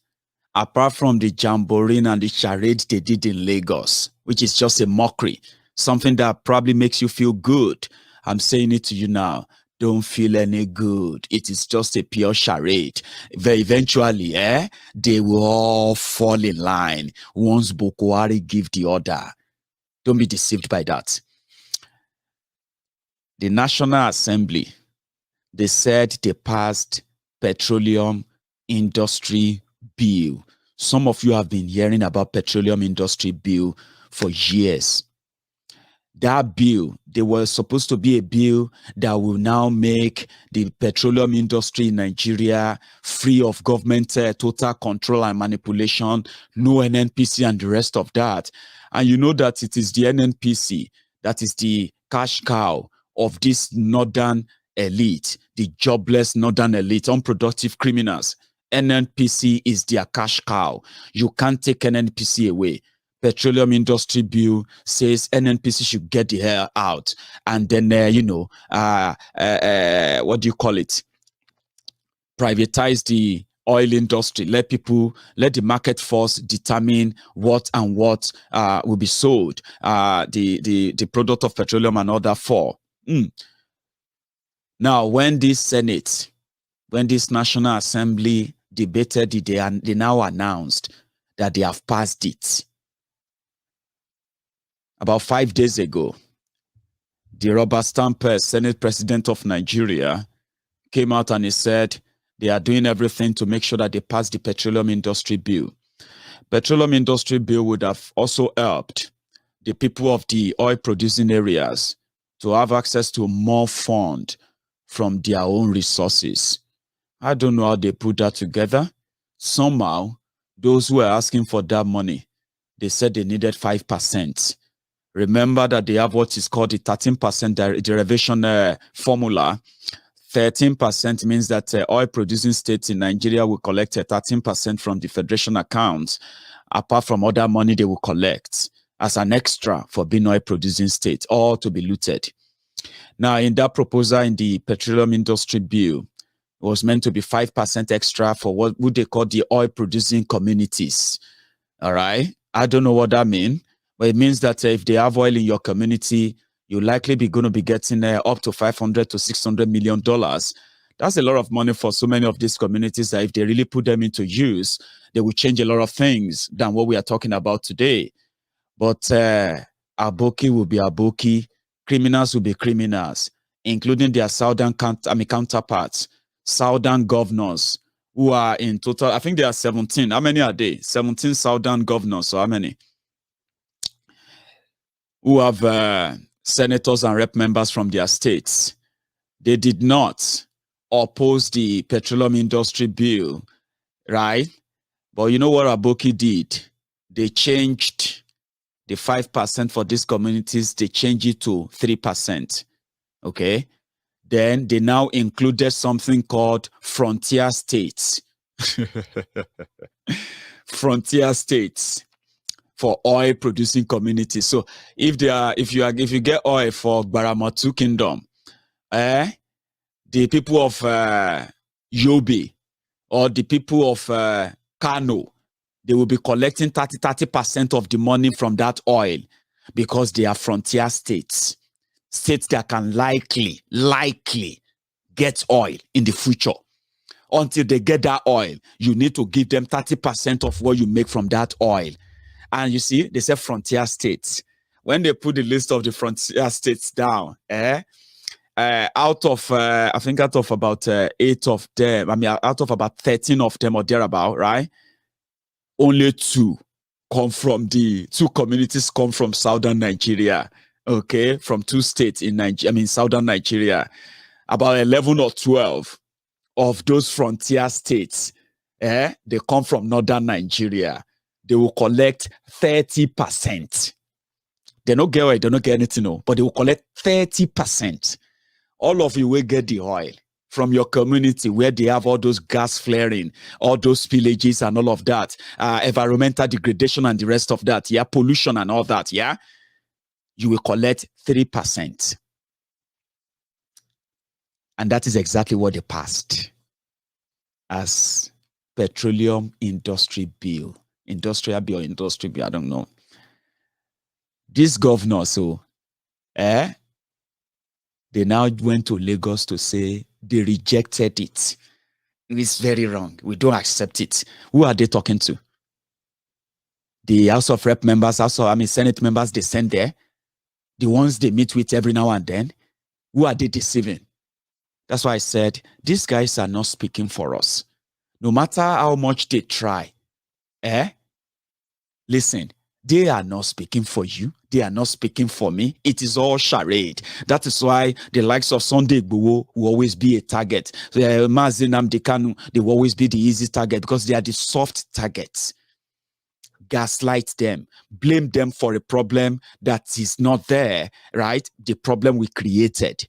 A: apart from the jamboree and the charade they did in Lagos, which is just a mockery, something that probably makes you feel good. I'm saying it to you now. Don't feel any good. It is just a pure charade. Eventually, they will all fall in line once Boko Haram give the order. Don't be deceived by that. The National Assembly, they said they passed petroleum industry bill. Some of you have been hearing about petroleum industry bill for years. That bill, they were supposed to be a bill that will now make the petroleum industry in Nigeria free of government total control and manipulation, no NNPC and the rest of that. And you know that it is the NNPC that is the cash cow of this northern elite, the jobless northern elite, unproductive criminals. NNPC is their cash cow. You can't take NNPC away. Petroleum industry bill says NNPC should get the hell out. And then, what do you call it? Privatize the oil industry. Let the market force determine what will be sold. The product of petroleum and other for. Now, when this National Assembly debated it, they now announced that they have passed it. About 5 days ago, the rubber stamp Senate President of Nigeria came out and he said they are doing everything to make sure that they pass the petroleum industry bill. Petroleum industry bill would have also helped the people of the oil producing areas to have access to more fund from their own resources. I don't know how they put that together. Somehow, those who are asking for that money, they said they needed 5%. Remember that they have what is called the 13% derivation formula. 13% means that oil producing states in Nigeria will collect 13% from the federation accounts, apart from other money they will collect as an extra for being oil producing state, all to be looted. Now, in that proposal in the petroleum industry bill, it was meant to be 5% extra for what would they call the oil producing communities. All right. I don't know what that means, but it means that if they have oil in your community, you'll likely be going to be getting up to $500 to $600 million. That's a lot of money for so many of these communities that if they really put them into use, they will change a lot of things than what we are talking about today. But Aboki will be Aboki, criminals will be criminals, including their southern counterparts, southern governors, who are in total, I think there are 17. How many are they? 17 southern governors, so how many? Who have senators and rep members from their states. They did not oppose the petroleum industry bill, right? But you know what Aboki did? They changed the 5% for these communities, they changed it to 3%, okay? Then they now included something called frontier states. Frontier states for oil producing communities. So if you get oil for Baramatu Kingdom, the people of Yobe or the people of Kano, they will be collecting 30% of the money from that oil because they are frontier states. States that can likely get oil in the future. Until they get that oil, you need to give them 30% of what you make from that oil. And you see, they say frontier states. When they put the list of the frontier states down, out of about 8 of them, out of about 13 of them or thereabout, right? Only 2 come from the 2 communities come from southern Nigeria. Okay, from 2 states in southern Nigeria. About 11 or 12 of those frontier states, they come from northern Nigeria. They will collect 30%. They don't get oil, they don't get anything, but they will collect 30%. All of you will get the oil from your community where they have all those gas flaring, all those spillages and all of that, environmental degradation and the rest of that, pollution and all that, you will collect 3%. And that is exactly what they passed as petroleum industry bill. Industrial bill or industry bill, I don't know. This governor, they now went to Lagos to say they rejected it. It's very wrong. We don't accept it. Who are they talking to? The House of Rep members, Senate members they send there. The ones they meet with every now and then. Who are they deceiving? That's why I said, these guys are not speaking for us. No matter how much they try, listen, they are not speaking for you. They are not speaking for me. It is all charade. That is why the likes of Sunday Igboho will always be a target. Mazi Nnamdi Kanu, they will always be the easy target because they are the soft targets. Gaslight them, blame them for a problem that is not there, right? The problem we created,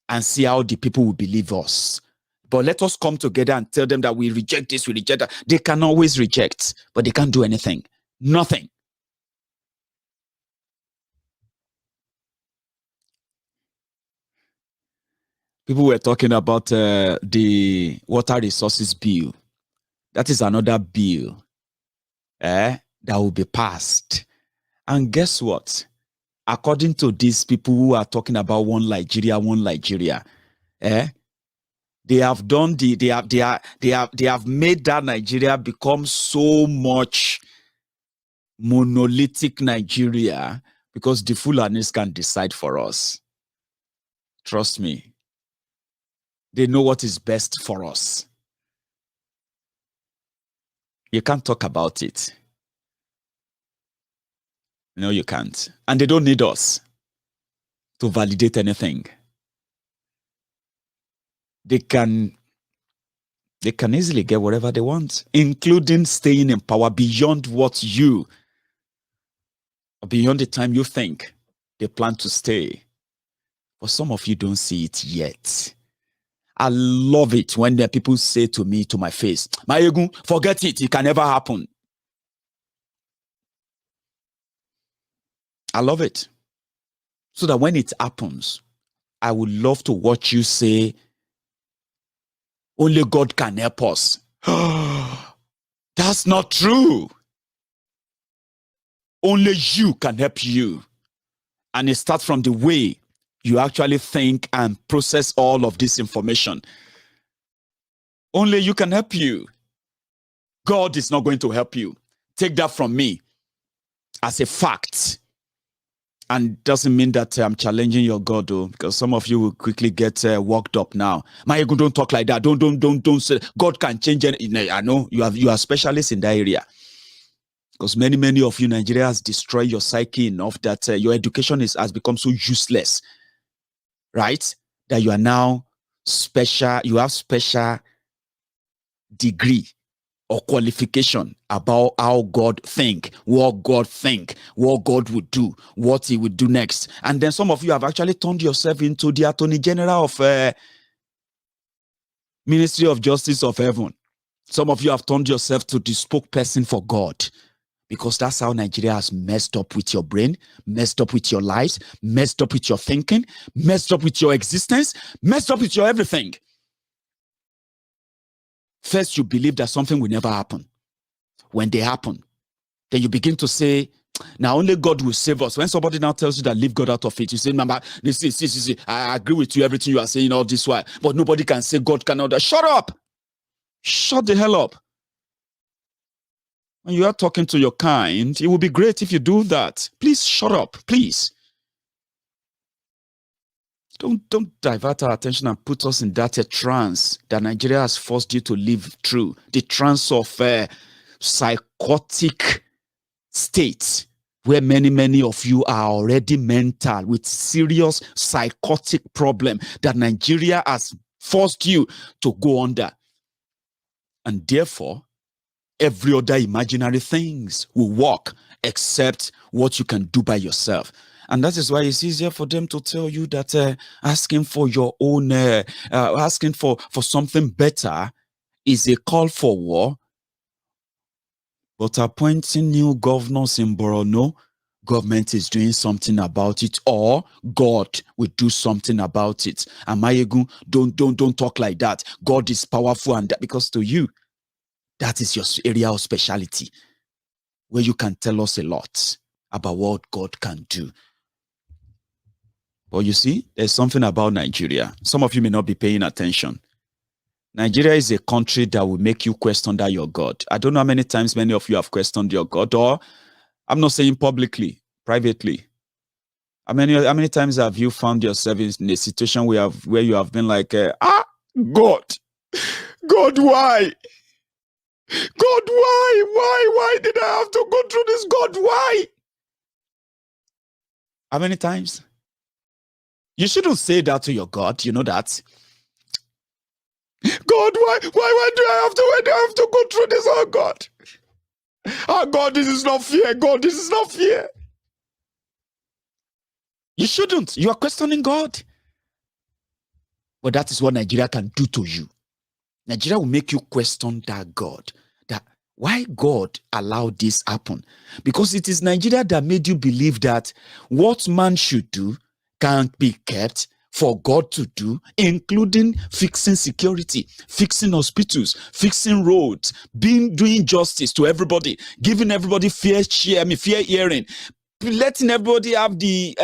A: and see how the people will believe us. But let us come together and tell them that we reject this, we reject that. They can always reject, but they can't do anything. Nothing. People were talking about the water resources bill. That is another bill that will be passed. And guess what? According to these people who are talking about one Nigeria, they have done they have made that Nigeria become so much monolithic Nigeria because the Fulanis can decide for us. Trust me. They know what is best for us. You can't talk about it. No, you can't. And they don't need us to validate anything. They can easily get whatever they want, including staying in power beyond what you beyond the time you think they plan to stay. But some of you don't see it yet. I love it when the people say to me, to my face, Maiyegun, forget it. It can never happen. I love it. So that when it happens, I would love to watch you say, only God can help us. That's not true. Only you can help you. And it starts from the way you actually think and process all of this information. Only you can help you. God is not going to help you. Take that from me as a fact. And doesn't mean that I'm challenging your God, though, because some of you will quickly get worked up now. Maiyegun, don't talk like that. Don't say God can change it. I know you are specialists in that area. Because many of you, Nigeria has destroyed your psyche enough that your education has become so useless, right? That you are now special, you have special degree or qualification about how God think, what God would do, what he would do next. And then some of you have actually turned yourself into the Attorney General of Ministry of Justice of Heaven. Some of you have turned yourself to the spokesperson for God. Because that's how Nigeria has messed up with your brain, messed up with your lives, messed up with your thinking, messed up with your existence, messed up with your everything. First, you believe that something will never happen. When they happen, then you begin to say, now only God will save us. When somebody now tells you that leave God out of it, you say, remember, see, I agree with you, everything you are saying all this while, but nobody can say God cannot. Shut up! Shut the hell up. When you are talking to your kind, it would be great if you do that. Please shut up, please. Don't divert our attention and put us in that trance that Nigeria has forced you to live through. The trance of psychotic state where many of you are already mental with serious psychotic problem that Nigeria has forced you to go under. And therefore, every other imaginary things will work except what you can do by yourself. And that is why it's easier for them to tell you that asking for your own, asking for something better is a call for war. But appointing new governors in Borno, government is doing something about it, or God will do something about it. And Maiyegun, don't talk like that. God is powerful, and that, because to you, that is your area of specialty, where you can tell us a lot about what God can do. But you see, there's something about Nigeria. Some of you may not be paying attention. Nigeria is a country that will make you question that your God. I don't know how many times many of you have questioned your God, or I'm not saying publicly, privately. How many times have you found yourself in a situation where you have been like, God, why? God, why? Why did I have to go through this? God, why? How many times? You shouldn't say that to your God, you know that. God, why do I have to go through this? Oh God. Oh God, this is not fear. God, this is not fear. You shouldn't. You are questioning God. But that is what Nigeria can do to you. Nigeria will make you question that God. That why God allowed this happen? Because it is Nigeria that made you believe that what man should do can't be kept for God to do, including fixing security, fixing hospitals, fixing roads, doing justice to everybody, giving everybody fair hearing, letting everybody have the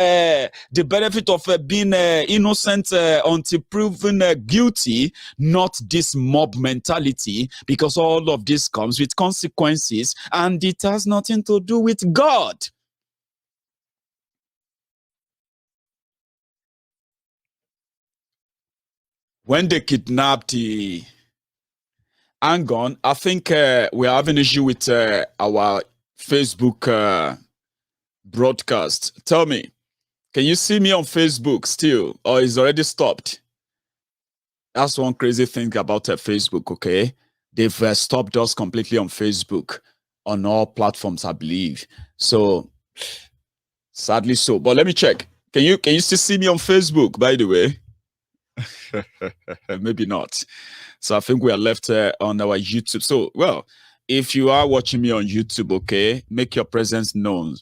A: benefit of being innocent until proven guilty, not this mob mentality, because all of this comes with consequences and it has nothing to do with God. When they kidnapped the Angon, I think we're having an issue with our Facebook broadcast. Tell me, can you see me on Facebook still, or is already stopped? That's one crazy thing about Facebook, okay? They've stopped us completely on Facebook, on all platforms, I believe. So Sadly so. But let me check. Can you still see me on Facebook, by the way? Maybe not. So I think we are left on our YouTube. So, well, if you are watching me on YouTube, okay, make your presence known.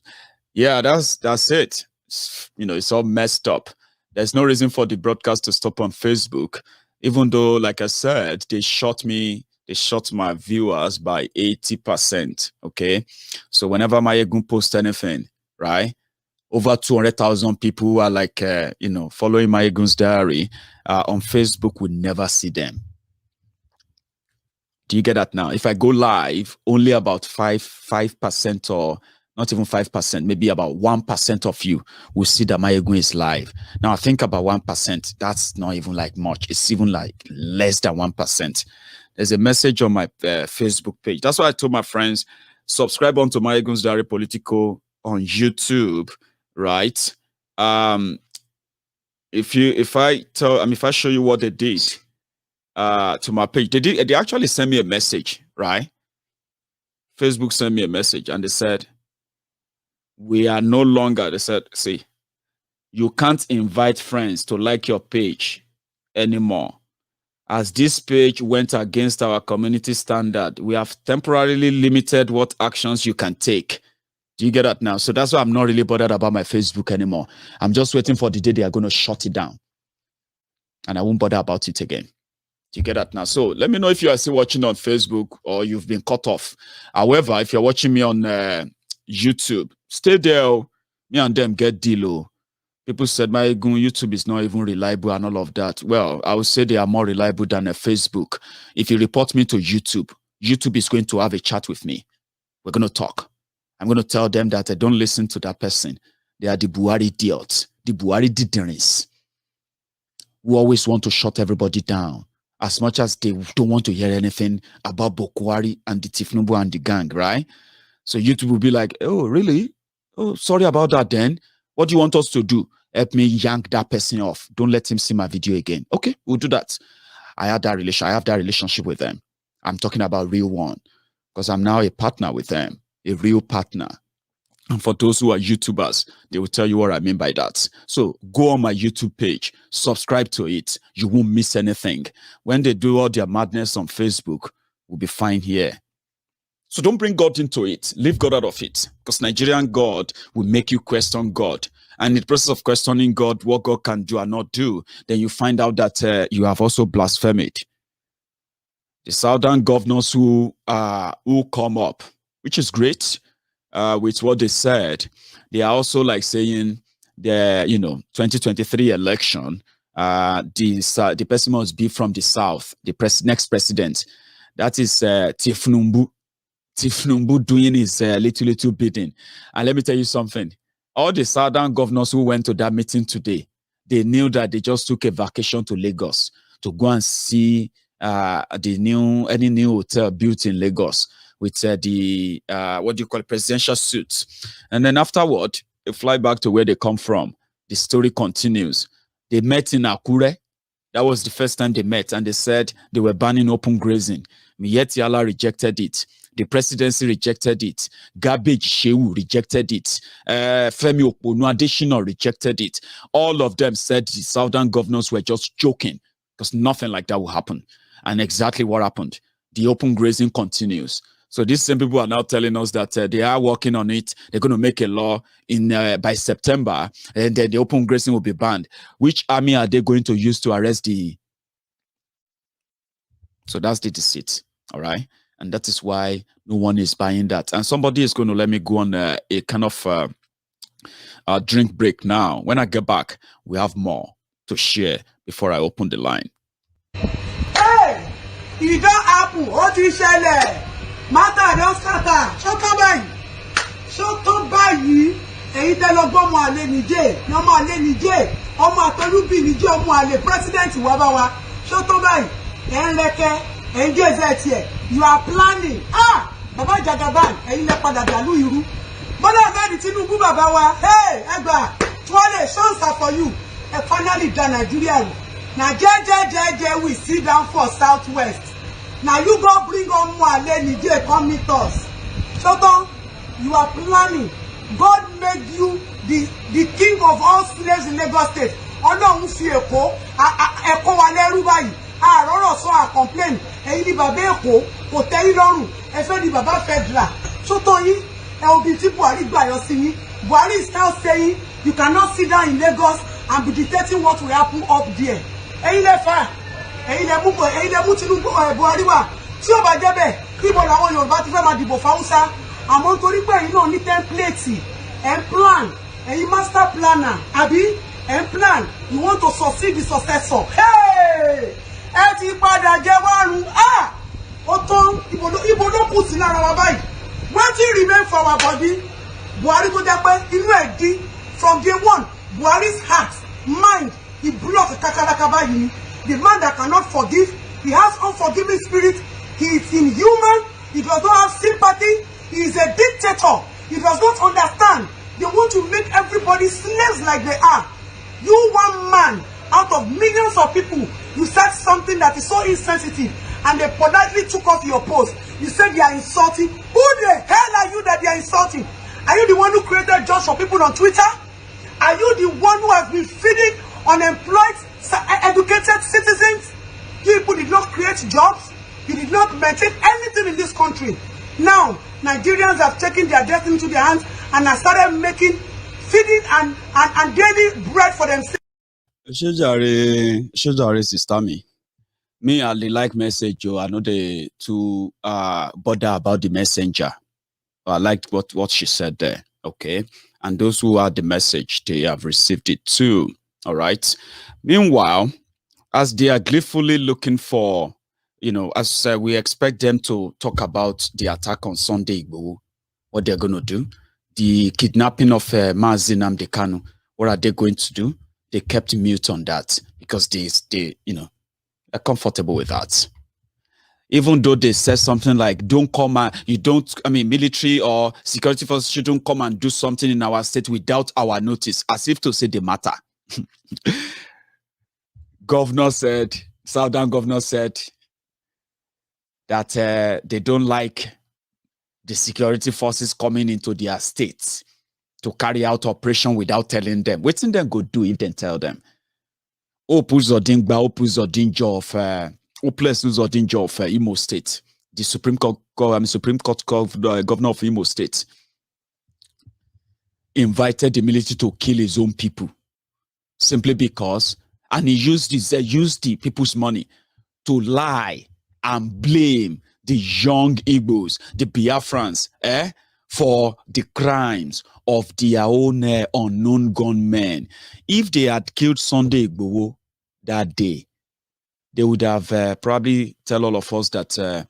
A: Yeah, that's it. It's all messed up. There's no reason for the broadcast to stop on Facebook, even though, like I said, they shot my viewers by 80%. Okay. So whenever Maiyegun posts anything, right? Over 200,000 people who are like, following Maiyegun's diary on Facebook would never see them. Do you get that now? If I go live, only about 5% or not even 5%, maybe about 1% of you will see that Maiyegun is live. Now, I think about 1%. That's not even like much. It's even like less than 1%. There's a message on my Facebook page. That's why I told my friends, subscribe onto Maiyegun's Diary Politico on YouTube, right? If I show you what they did to my page, they actually sent me a message, right? Facebook sent me a message and they said, we are no longer, they said, see, you can't invite friends to like your page anymore. As this page went against our community standard, we have temporarily limited what actions you can take. Do you get that now? So that's why I'm not really bothered about my Facebook anymore. I'm just waiting for the day they are going to shut it down. And I won't bother about it again. Do you get that now? So let me know if you are still watching on Facebook or you've been cut off. However, if you're watching me on YouTube, stay there. Me and them get deal. People said, Maiyegun, YouTube is not even reliable and all of that. Well, I would say they are more reliable than a Facebook. If you report me to YouTube, YouTube is going to have a chat with me. We're going to talk. I'm going to tell them that I don't listen to that person. They are the Buhari idiots, the Buhari didn't, who always want to shut everybody down, as much as they don't want to hear anything about Boko Haram and the Tifnubu and the gang, right? So YouTube will be like, oh, really? Oh, sorry about that then. What do you want us to do? Help me yank that person off. Don't let him see my video again. Okay, we'll do that. I have that relationship with them. I'm talking about real one, because I'm now a partner with them, a real partner. And for those who are YouTubers, they will tell you what I mean by that. So go on my YouTube page, subscribe to it. You won't miss anything. When they do all their madness on Facebook, we'll be fine here. So don't bring God into it. Leave God out of it. Because Nigerian God will make you question God. And in the process of questioning God, what God can do and not do, then you find out that you have also blasphemed. The southern governors who come up, which is great, with what they said, they are also like saying the 2023 election, the person must be from the south, the next president. That is Tifnubu doing his little bidding. And let me tell you something. All the southern governors who went to that meeting today, they knew that they just took a vacation to Lagos to go and see any new hotel built in Lagos with the presidential suits. And then afterward, they fly back to where they come from. The story continues. They met in Akure. That was the first time they met, and they said they were banning open grazing. Miyetti rejected it. The presidency rejected it. Garbage Shehu rejected it. Femi Adesina rejected it. All of them said the southern governors were just joking because nothing like that will happen. And exactly what happened. The open grazing continues. So these same people are now telling us that they are working on it. They're going to make a law by September, and then the open grazing will be banned. Which army are they going to use to arrest the? So that's the deceit, all right? And that is why no one is buying that. And somebody is going to let me go on a kind of drink break now. When I get back, we have more to share before I open the line.
E: Hey, it don't happen. What is it? Matter don't scatter. Shut up by you. Èyí tẹ́ lọ gbọ́ ọmọ àlè nìjẹ́, ní ọmọ àlè nìjẹ́, ọmọ àtọ́lúbì nìjẹ́, ọmọ àlè president wà bá wa. Shut up by ẹ̀ ń lẹ́kẹ́, ẹ̀ ń gẹ̀ẹ́sẹ̀ tiẹ̀. You are planning. Bàbá Jagaban, ẹ̀yin lẹ padà dàlú irú. Bọ́lá Ahmed Tinubu bàbá wa. Hey, ẹgbà, Tuwale, chance for you. Ẹ finally dá Nigeria rù. Na jẹ́jẹ́jẹ́jẹ́ we sit down for Southwest. Now you go bring on Mwale Nije come meet us. Shoton, you are planning. God made you the king of all slaves in Lagos State. Ọlọ́run fi Èkó ẹ̀kọ́ wa lẹ́rú báyìí. Àrọ́rọ̀ sọ complain. Ẹ̀yin ni bàbá Èkó kò tẹ́yìn lọ́rùn. Ẹ fẹ́ di bàbá federal. Sótó yín ẹ obi tí Buhari gbà yọ sí yín. Buhari is now saying you cannot sit down in Lagos and be dictating what will happen up there. Ẹ̀yin lẹ fà. Ẹ̀yin lẹ mú Tinubu Buhari wá. Tí ó bá jẹ́ bẹ́ẹ̀, ibo làwọn Yorùbá ti fẹ́ máa dìbò fáwúsá. Àmọ́ nítorí pé ẹ̀yin náà ní template and plan. Ẹ̀yin master planner, àbí? And plan, you want to succeed the successor. Hey! Ẹ ti padà jẹ wárùn. Ó tán ibo ló kù sí lára wa báyìí. Wetin remain for our body? Buhari tó jẹ́ pé inú ẹ̀ dí from day one. Buhari's heart, mind, he block kakaraka báyìí. The man that cannot forgive, he has unforgiving spirit. He is inhuman. He does not have sympathy. He is a dictator. He does not understand. They want to make everybody slaves like they are. You one man out of millions of people, you said something that is so insensitive and they politely took off your post. You said they are insulting. Who the hell are you that they are insulting? Are you the one who created jobs for people on Twitter? Are you the one who has been feeding unemployed, educated citizens? You people did not create jobs. You did not maintain anything in this country. Now, Nigerians have taken their destiny into their hands and have started making feeding and daily bread for themselves.
A: Shojare sister me I like message. I know they to bother about the messenger. I liked what she said there. Okay, and those who had the message, they have received it too. All right. Meanwhile, as they are gleefully looking for, as we expect them to talk about the attack on Sunday Igboho, what they're going to do. The kidnapping of Mazi Nnamdi Kanu, what are they going to do? They kept mute on that because they are comfortable with that. Even though they said something like, military or security forces shouldn't come and do something in our state without our notice, as if to say they matter. Southern governor said that they don't like the security forces coming into their states to carry out operation without telling them. What thing them go do if they tell them? Opuzodinjo of Imo State, the Supreme Court governor of Imo State, invited the military to kill his own people simply because, and he used the people's money to lie and blame the young Igbos, the Biafrans, for the crimes of their own unknown gunmen. If they had killed Sunday Igboho that day, they would have probably tell all of us that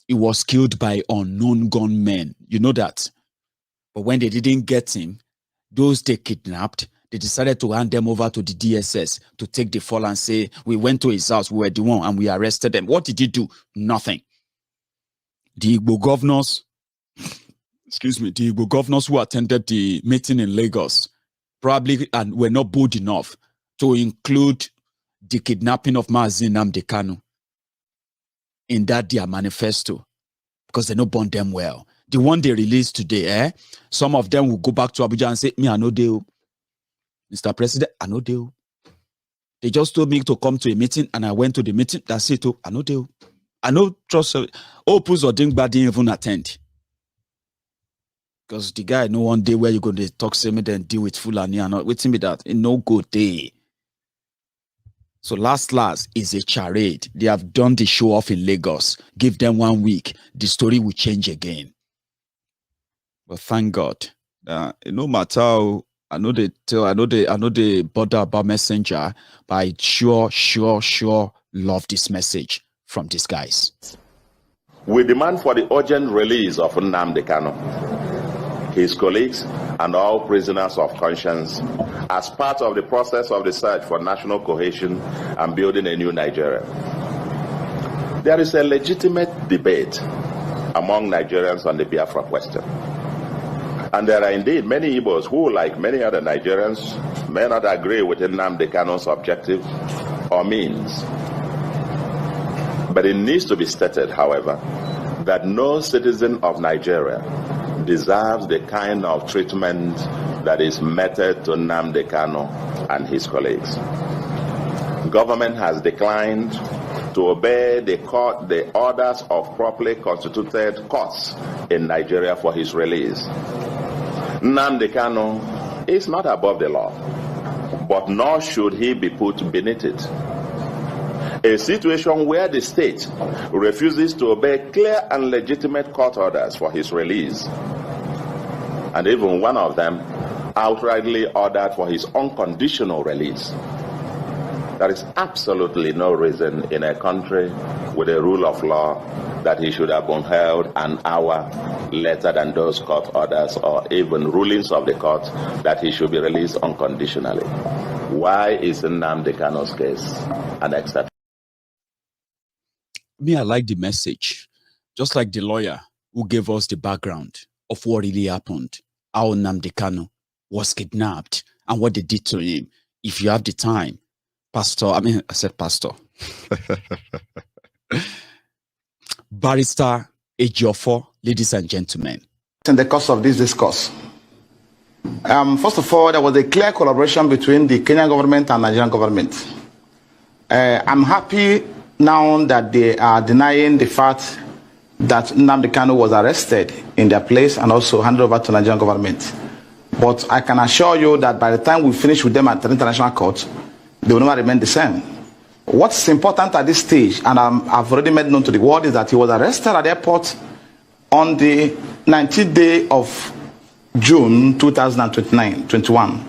A: he was killed by unknown gunmen. You know that. But when they didn't get him, those they kidnapped, they decided to hand them over to the DSS to take the fall and say, we went to his house, we were the one, and we arrested them. What did he do? Nothing. The Igbo governors, the Igbo governors who attended the meeting in Lagos probably were not bold enough to include the kidnapping of Mazi Nnamdi Kanu in that their manifesto because they don't bond them well. The one they released today, some of them will go back to Abuja and say, me, I know they, Mr. President, I know they. They just told me to come to a meeting and I went to the meeting. That's it. I know they. I know trust. Opus or Dingba didn't even attend. Because the guy know one day where you're going to talk to me then deal with Fulani and not waiting me that in no good day. So last is a charade. They have done the show off in Lagos. Give them 1 week. The story will change again. But thank God. No matter how I know they bother about messenger, but I sure love this message from these guys.
F: We demand for the urgent release of Nnamdi Kanu, his colleagues, and all prisoners of conscience as part of the process of the search for national cohesion and building a new Nigeria. There is a legitimate debate among Nigerians on the Biafra question. And there are indeed many Igbos who, like many other Nigerians, may not agree with Nnamdi Kanu's objective or means. But it needs to be stated, however, that no citizen of Nigeria deserves the kind of treatment that is meted to Nnamdi Kanu and his colleagues. Government has declined to obey the orders of properly constituted courts in Nigeria for his release. Nnamdi Kanu is not above the law, but nor should he be put beneath it. A situation where the state refuses to obey clear and legitimate court orders for his release, and even one of them outrightly ordered for his unconditional release. There is absolutely no reason in a country with a rule of law that he should have been held an hour later than those court orders or even rulings of the court that he should be released unconditionally. Why is Nnamdi Kanu's case an exception?
A: Me, I like the message. Just like the lawyer who gave us the background of what really happened, how Nnamdi Kanu was kidnapped and what they did to him. If you have the time, Pastor, I said Pastor. Barrister Ejiofor, ladies and gentlemen.
G: In the course of this discourse, first of all, there was a clear collaboration between the Kenyan government and Nigerian government. I'm happy now that they are denying the fact that Nnamdi Kanu was arrested in their place and also handed over to Nigerian government. But I can assure you that by the time we finish with them at the international court, they will never remain the same. What's important at this stage, and I've already made known to the world, is that he was arrested at the airport on the 19th day of June 2021.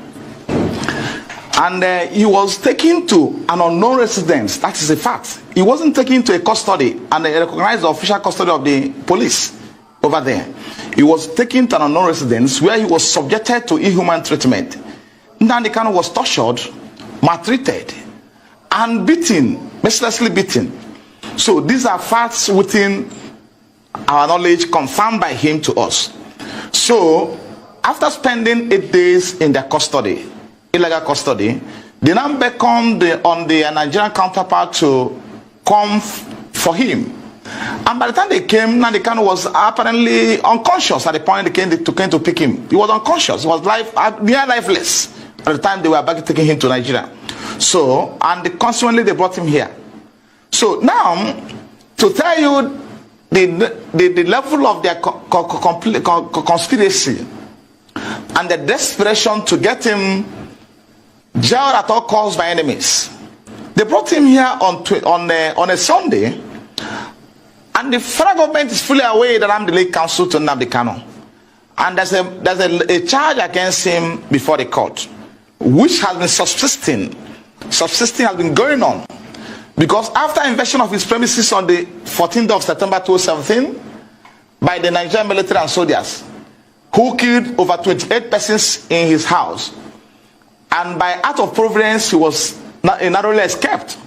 G: And he was taken to an unknown residence. That is a fact. He wasn't taken to a custody, and they recognized the official custody of the police over there. He was taken to an unknown residence where he was subjected to inhuman treatment. Nnamdi Kanu was tortured, maltreated, and beaten, mercilessly beaten. So these are facts within our knowledge, confirmed by him to us. So after spending 8 days in their custody, illegal custody, they now beckoned on the Nigerian counterpart to come for him. And by the time they came, Nnamdi Kanu was apparently unconscious at the point they came to pick him. He was unconscious. He was near lifeless at the time they were about taking him to Nigeria. So, and consequently they brought him here. So now, to tell you the level of their conspiracy and the desperation to get him jailed at all costs by enemies, they brought him here on a Sunday, and the federal government is fully aware that I'm the lead counsel to Nnamdi Kanu, and there's a charge against him before the court, which has been subsisting has been going on, because after invasion of his premises on the 14th of September 2017 by the Nigerian military and soldiers, who killed over 28 persons in his house, and by act of providence he was narrowly escaped,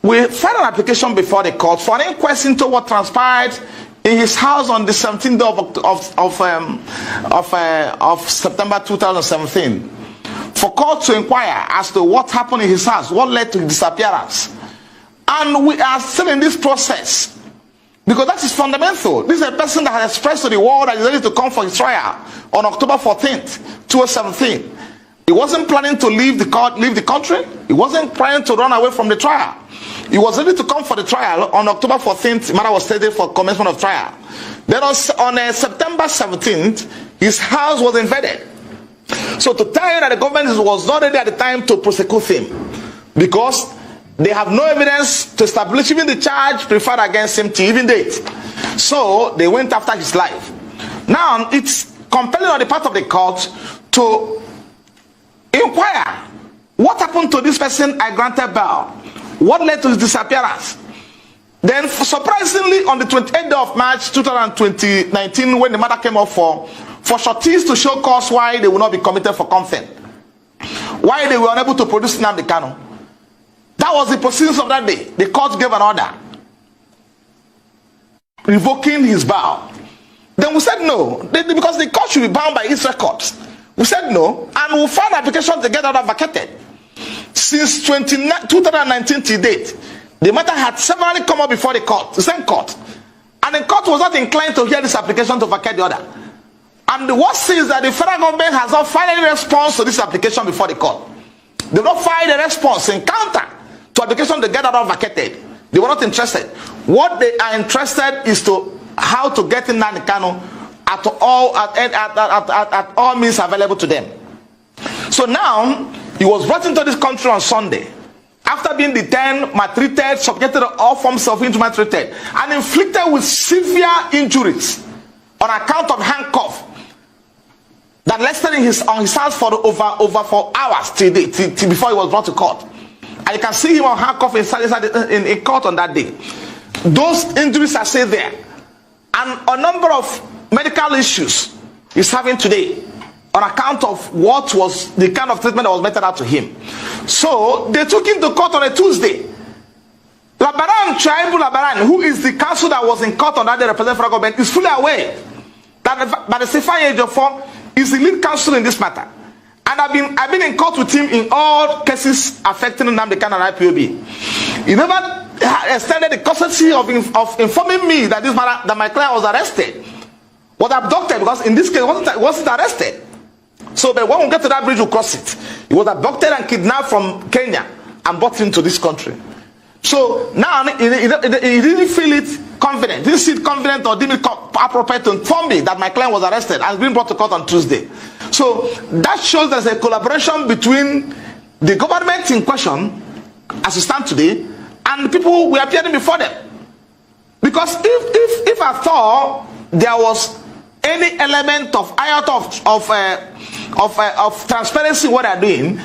G: we filed an application before the court for an inquest into what transpired in his house on the 17th of September 2017. For court to inquire as to what happened in his house, what led to his disappearance. And we are still in this process, because that is fundamental. This is a person that has expressed to the world that he is ready to come for his trial on October 14th, 2017. He wasn't planning to leave the country. He wasn't planning to run away from the trial. He was ready to come for the trial on October 14th. The matter was stated for commencement of trial. Then on September 17th, his house was invaded. So to tell you that the government was not ready at the time to prosecute him, because they have no evidence to establish even the charge preferred against him to even date. So they went after his life. Now it's compelling on the part of the court to inquire what happened to this person I granted bail, what led to his disappearance. Then surprisingly, on the 28th of March 2019, when the matter came up for shorties to show cause why they will not be committed for contempt, why they were unable to produce Nnamdi Kanu. That was the proceedings of that day. The court gave an order revoking his bail. Then we said no, because the court should be bound by its records. We said no, and we filed an application to get that vacated. Since 2019 to date, the matter had severally come up before the court, the same court, and the court was not inclined to hear this application to vacate the order. And the worst thing is that the federal government has not filed any response to this application before the court. They have not filed a response in counter to application to get that vacated. They were not interested. What they are interested is to how to get in Nnamdi Kanu at all means available to them. So now he was brought into this country on Sunday after being detained, maltreated, subjected to all forms of inhuman treatment, and inflicted with severe injuries on account of handcuff that lasted on his hands for over 4 hours till before he was brought to court. And you can see him on handcuff in court on that day. Those injuries are still there, and a number of medical issues he's having today on account of what was the kind of treatment that was meted out to him. So they took him to court on a Tuesday. Labaran, who is the counsel that was in court on that day representing federal government, is fully aware that Badesifai Ejiofor is the lead counsel in this matter. And I've been in court with him in all cases affecting Nnamdi Kanu and IPOB. He never extended the courtesy of informing me that that my client was arrested, was abducted, because in this case wasn't arrested. So but when we get to that bridge, we'll cross it. He was abducted and kidnapped from Kenya and brought into this country. So now he didn't feel it confident. Didn't see it confident or didn't appropriate to inform me that my client was arrested and has been brought to court on Tuesday. So that shows there's a collaboration between the government in question, as it stands today, and the people who were appearing before them. Because if at all there was any element of iota of transparency in what they're doing,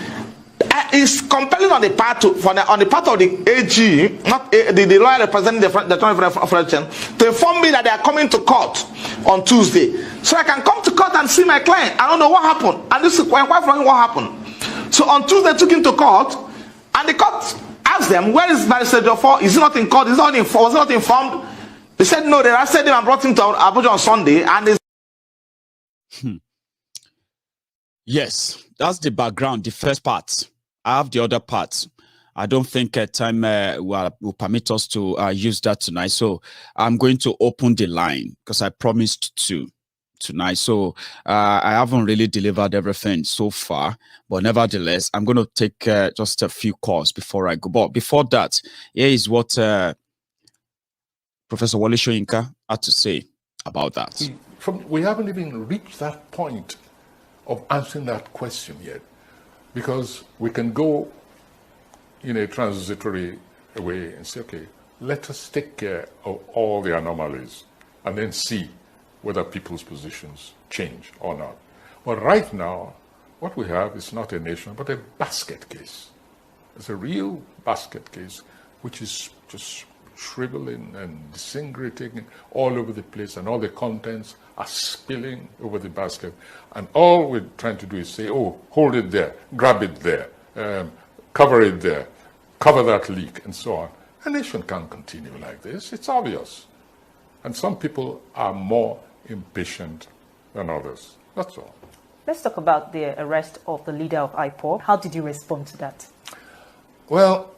G: is compelling on the part of the AG, not the lawyer representing the Federation, to inform me that they are coming to court on Tuesday, so I can come to court and see my client. I don't know what happened, and this is quite from what happened. So on Tuesday, they took him to court, and the court asked them, "Where is Barrister Ejiofor? Is he not in court? Was he not informed?" They said no. They arrested him and brought him to Abuja on Sunday, and they.
A: Yes, that's the background, the first part. I have the other part. I don't think time will permit us to use that tonight. So I'm going to open the line because I promised to tonight. So I haven't really delivered everything so far, but nevertheless, I'm going to take just a few calls before I go. But before that, here is what Professor Wole Soyinka had to say about that.
H: We haven't even reached that point of answering that question yet, because we can go in a transitory way and say, okay, let us take care of all the anomalies and then see whether people's positions change or not. But right now, what we have is not a nation, but a basket case. It's a real basket case, which is just shriveling and disintegrating all over the place, and all the contents are spilling over the basket. And all we're trying to do is say, oh, hold it there, grab it there, cover it there, cover that leak, and so on. A nation can't continue like this. It's obvious. And some people are more impatient than others. That's all.
B: Let's talk about the arrest of the leader of IPOB. How did you respond to that?
H: Well,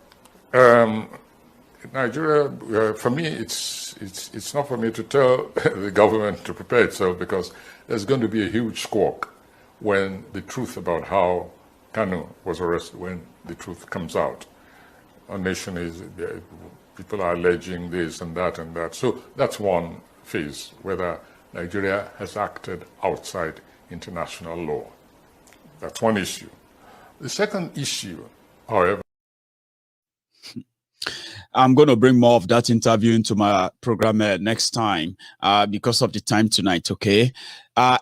H: Nigeria, for me, it's not for me to tell the government to prepare itself, because there's going to be a huge squawk when the truth about how Kanu was arrested, when the truth comes out. Our nation is, people are alleging this and that and that. So that's one phase, whether Nigeria has acted outside international law. That's one issue. The second issue, however,
A: I'm going to bring more of that interview into my program next time because of the time tonight, okay?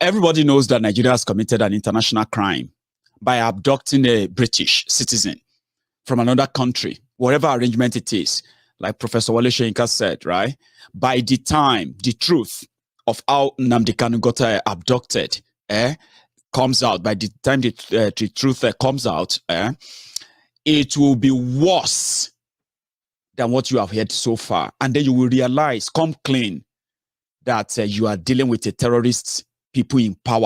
A: Everybody knows that Nigeria has committed an international crime by abducting a British citizen from another country, whatever arrangement it is, like Professor Wole Soyinka said, right? By the time the truth of how Nnamdi Kanu got abducted comes out, by the time the truth comes out, it will be worse than what you have heard so far. And then you will realize, come clean, that you are dealing with a terrorist people in power.